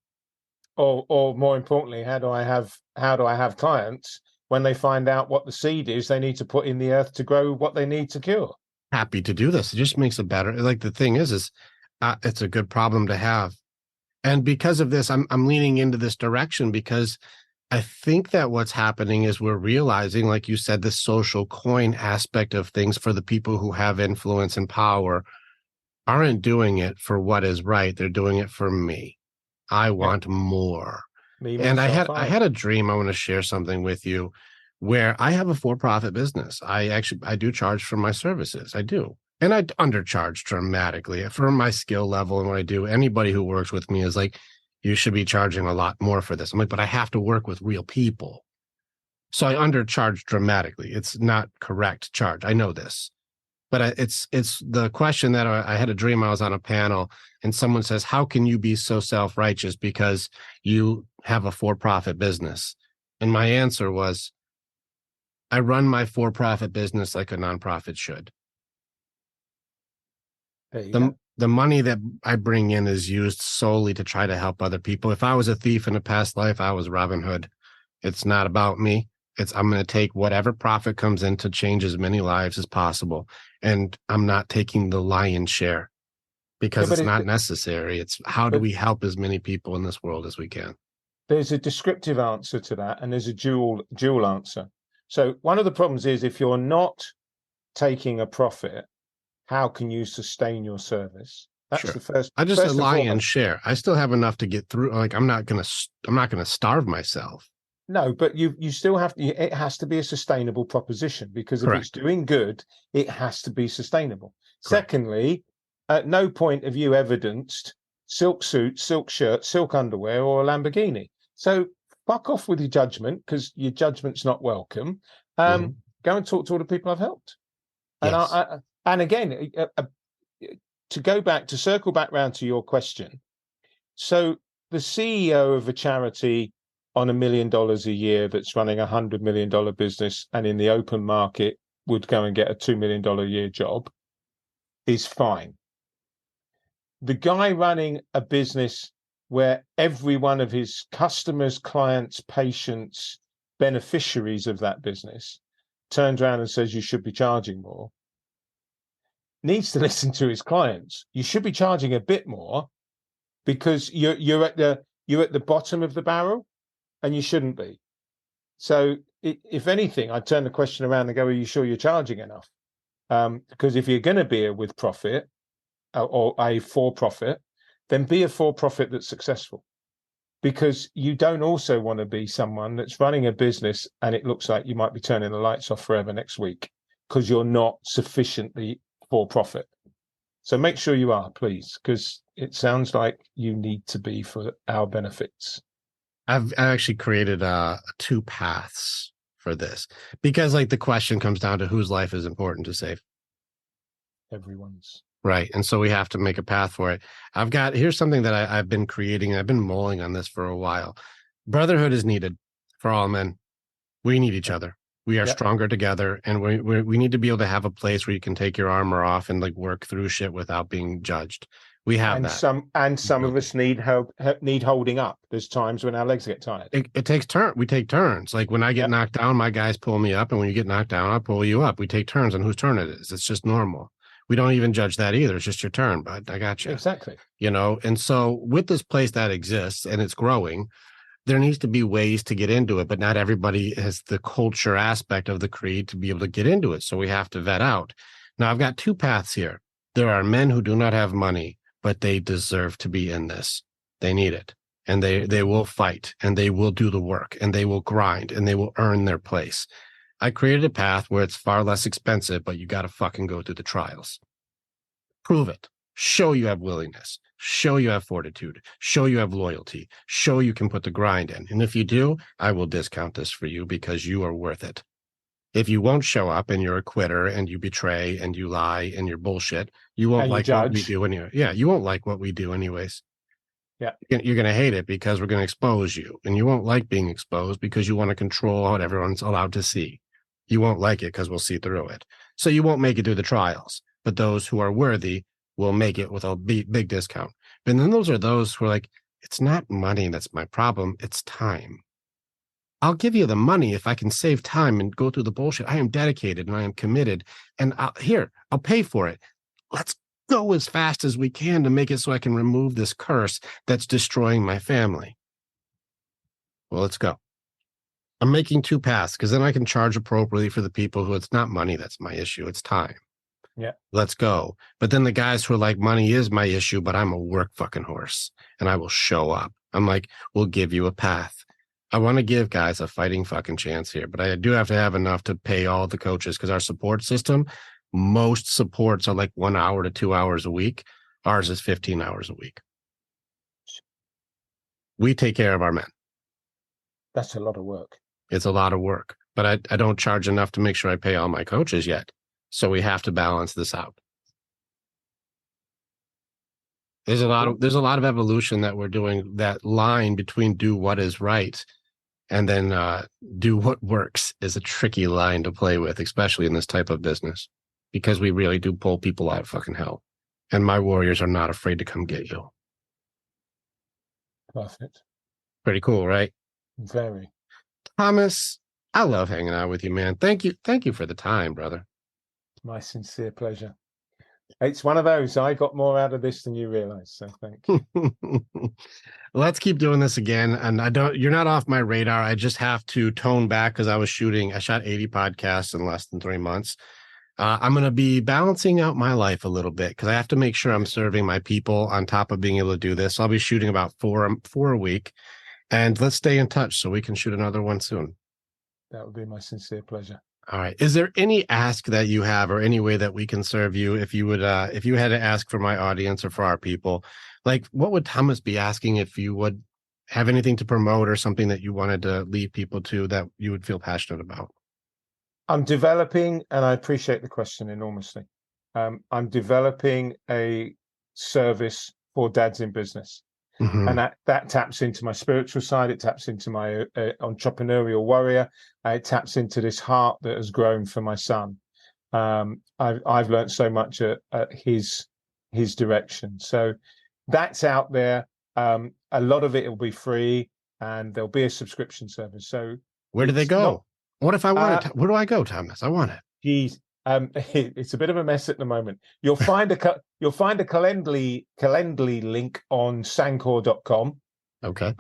Or more importantly, how do I have clients when they find out what the seed is they need to put in the earth to grow what they need to cure? Happy to do this. It just makes it better. Like the thing is it's a good problem to have. And because of this, I'm leaning into this direction because I think that what's happening is we're realizing, like you said, the social coin aspect of things for the people who have influence and power aren't doing it for what is right. They're doing it for me. I want more. And I had a dream. I want to share something with you where I have a for-profit business. I do charge for my services. I do. And I undercharge dramatically for my skill level and what I do. Anybody who works with me is like, you should be charging a lot more for this. I'm like, but I have to work with real people. So I undercharge dramatically. It's not correct charge. I know this. But it's the question that I had a dream. I was on a panel and someone says, how can you be so self-righteous because you have a for-profit business? And my answer was, I run my for-profit business like a nonprofit should. The money that I bring in is used solely to try to help other people. If I was a thief in a past life, I was Robin Hood. It's not about me. I'm going to take whatever profit comes in to change as many lives as possible. And I'm not taking the lion's share because it's not necessary. It's how do we help as many people in this world as we can? There's a descriptive answer to that, and there's a dual answer. So one of the problems is if you're not taking a profit, how can you sustain your service? That's the first. I just a lion's share. I still have enough to get through. Like I'm not going to starve myself. No, but you still have to, it has to be a sustainable proposition because if it's doing good, it has to be sustainable. Correct. Secondly, at no point have you evidenced silk suit, silk shirt, silk underwear, or a Lamborghini. So fuck off with your judgment because your judgment's not welcome. Go and talk to all the people I've helped. Yes. And again, to circle back round to your question. So the CEO of a charity on $1 million a year that's running $100 million business and in the open market would go and get a $2 million a year job is fine. The guy running a business where every one of his customers, clients, patients, beneficiaries of that business turns around and says you should be charging more, needs to listen to his clients. You should be charging a bit more because you're at the bottom of the barrel. And you shouldn't be. So if anything, I'd turn the question around and go, are you sure you're charging enough? Because if you're going to be a with profit or a for-profit, then be a for-profit that's successful. Because you don't also want to be someone that's running a business and it looks like you might be turning the lights off forever next week because you're not sufficiently for-profit. So make sure you are, please, because it sounds like you need to be for our benefits. I actually created 2 paths for this because like the question comes down to whose life is important to save. Everyone's. Right. And so we have to make a path for it. Here's something that I've been creating. I've been mulling on this for a while. Brotherhood is needed for all men. We need each other. We are stronger together. And we need to be able to have a place where you can take your armor off and like work through shit without being judged. We have that. Some of us need help, need holding up. There's times when our legs get tired. It takes turn. We take turns. Like when I get knocked down, my guys pull me up. And when you get knocked down, I pull you up. We take turns on whose turn it is. It's just normal. We don't even judge that either. It's just your turn, bud. I got you. Exactly. And so with this place that exists and it's growing, there needs to be ways to get into it, but not everybody has the culture aspect of the creed to be able to get into it. So we have to vet out. Now, I've got two paths here. There are men who do not have money, but they deserve to be in this. They need it. And they will fight, and they will do the work, and they will grind, and they will earn their place. I created a path where it's far less expensive, but you got to fucking go through the trials. Prove it. Show you have willingness. Show you have fortitude. Show you have loyalty. Show you can put the grind in. And if you do, I will discount this for you because you are worth it. If you won't show up and you're a quitter and you betray and you lie and you're bullshit, you won't like what we do anyway. Yeah, you won't like what we do anyways. Yeah. You're going to hate it because we're going to expose you. And you won't like being exposed because you want to control what everyone's allowed to see. You won't like it because we'll see through it. So you won't make it through the trials. But those who are worthy will make it with a big discount. And then those are those who are like, it's not money that's my problem. It's time. I'll give you the money if I can save time and go through the bullshit. I am dedicated and I am committed. And I'll pay for it. Let's go as fast as we can to make it so I can remove this curse that's destroying my family. Well, let's go. I'm making two paths because then I can charge appropriately for the people who it's not money that's my issue. It's time. Yeah. Let's go. But then the guys who are like, money is my issue, but I'm a work fucking horse and I will show up. I'm like, we'll give you a path. I want to give guys a fighting fucking chance here, but I do have to have enough to pay all the coaches because our support system, most supports are like 1 hour to 2 hours a week. Ours is 15 hours a week. We take care of our men. That's a lot of work. It's a lot of work, but I don't charge enough to make sure I pay all my coaches yet. So we have to balance this out. There's a lot of evolution that we're doing. That line between do what is right and then do what works is a tricky line to play with, especially in this type of business, because we really do pull people out of fucking hell. And my warriors are not afraid to come get you. Perfect. Pretty cool, right? Very. Thomas, I love hanging out with you, man. Thank you. Thank you for the time, brother. My sincere pleasure. It's one of those. I got more out of this than you realize. So thank you. Let's keep doing this again. And you're not off my radar. I just have to tone back because I shot 80 podcasts in less than 3 months. I'm going to be balancing out my life a little bit because I have to make sure I'm serving my people on top of being able to do this. I'll be shooting about four a week, and let's stay in touch so we can shoot another one soon. That would be my sincere pleasure. All right. Is there any ask that you have or any way that we can serve you if you had to ask for my audience or for our people? Like, what would Thomas be asking if you would have anything to promote or something that you wanted to lead people to that you would feel passionate about? I'm developing, and I appreciate the question enormously. I'm developing a service for dads in business. Mm-hmm. And that taps into my spiritual side. It taps into my entrepreneurial warrior. It taps into this heart that has grown for my son. I've learned so much at his direction. So that's out there. A lot of it will be free, and there'll be a subscription service. So where do they go? What if I want it? Where do I go, Thomas? I want it. Geez. It's a bit of a mess at the moment. You'll find a Calendly link on sancor.com. Okay.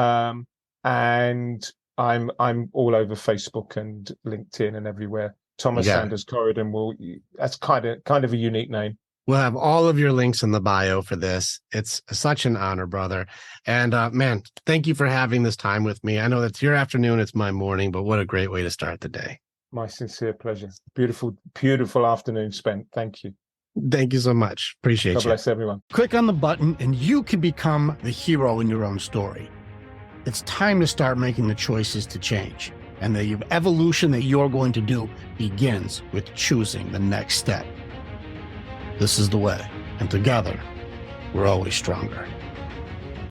And I'm all over Facebook and LinkedIn and everywhere. Thomas Sanders Corden that's kind of a unique name. We'll have all of your links in the bio for this. It's such an honor, brother. And man, thank you for having this time with me. I know it's your afternoon, it's my morning, but what a great way to start the day. My sincere pleasure. Beautiful, beautiful afternoon spent. Thank you. Thank you so much. Appreciate you. God bless everyone. Click on the button and you can become the hero in your own story. It's time to start making the choices to change. And the evolution that you're going to do begins with choosing the next step. This is the way. And together, we're always stronger.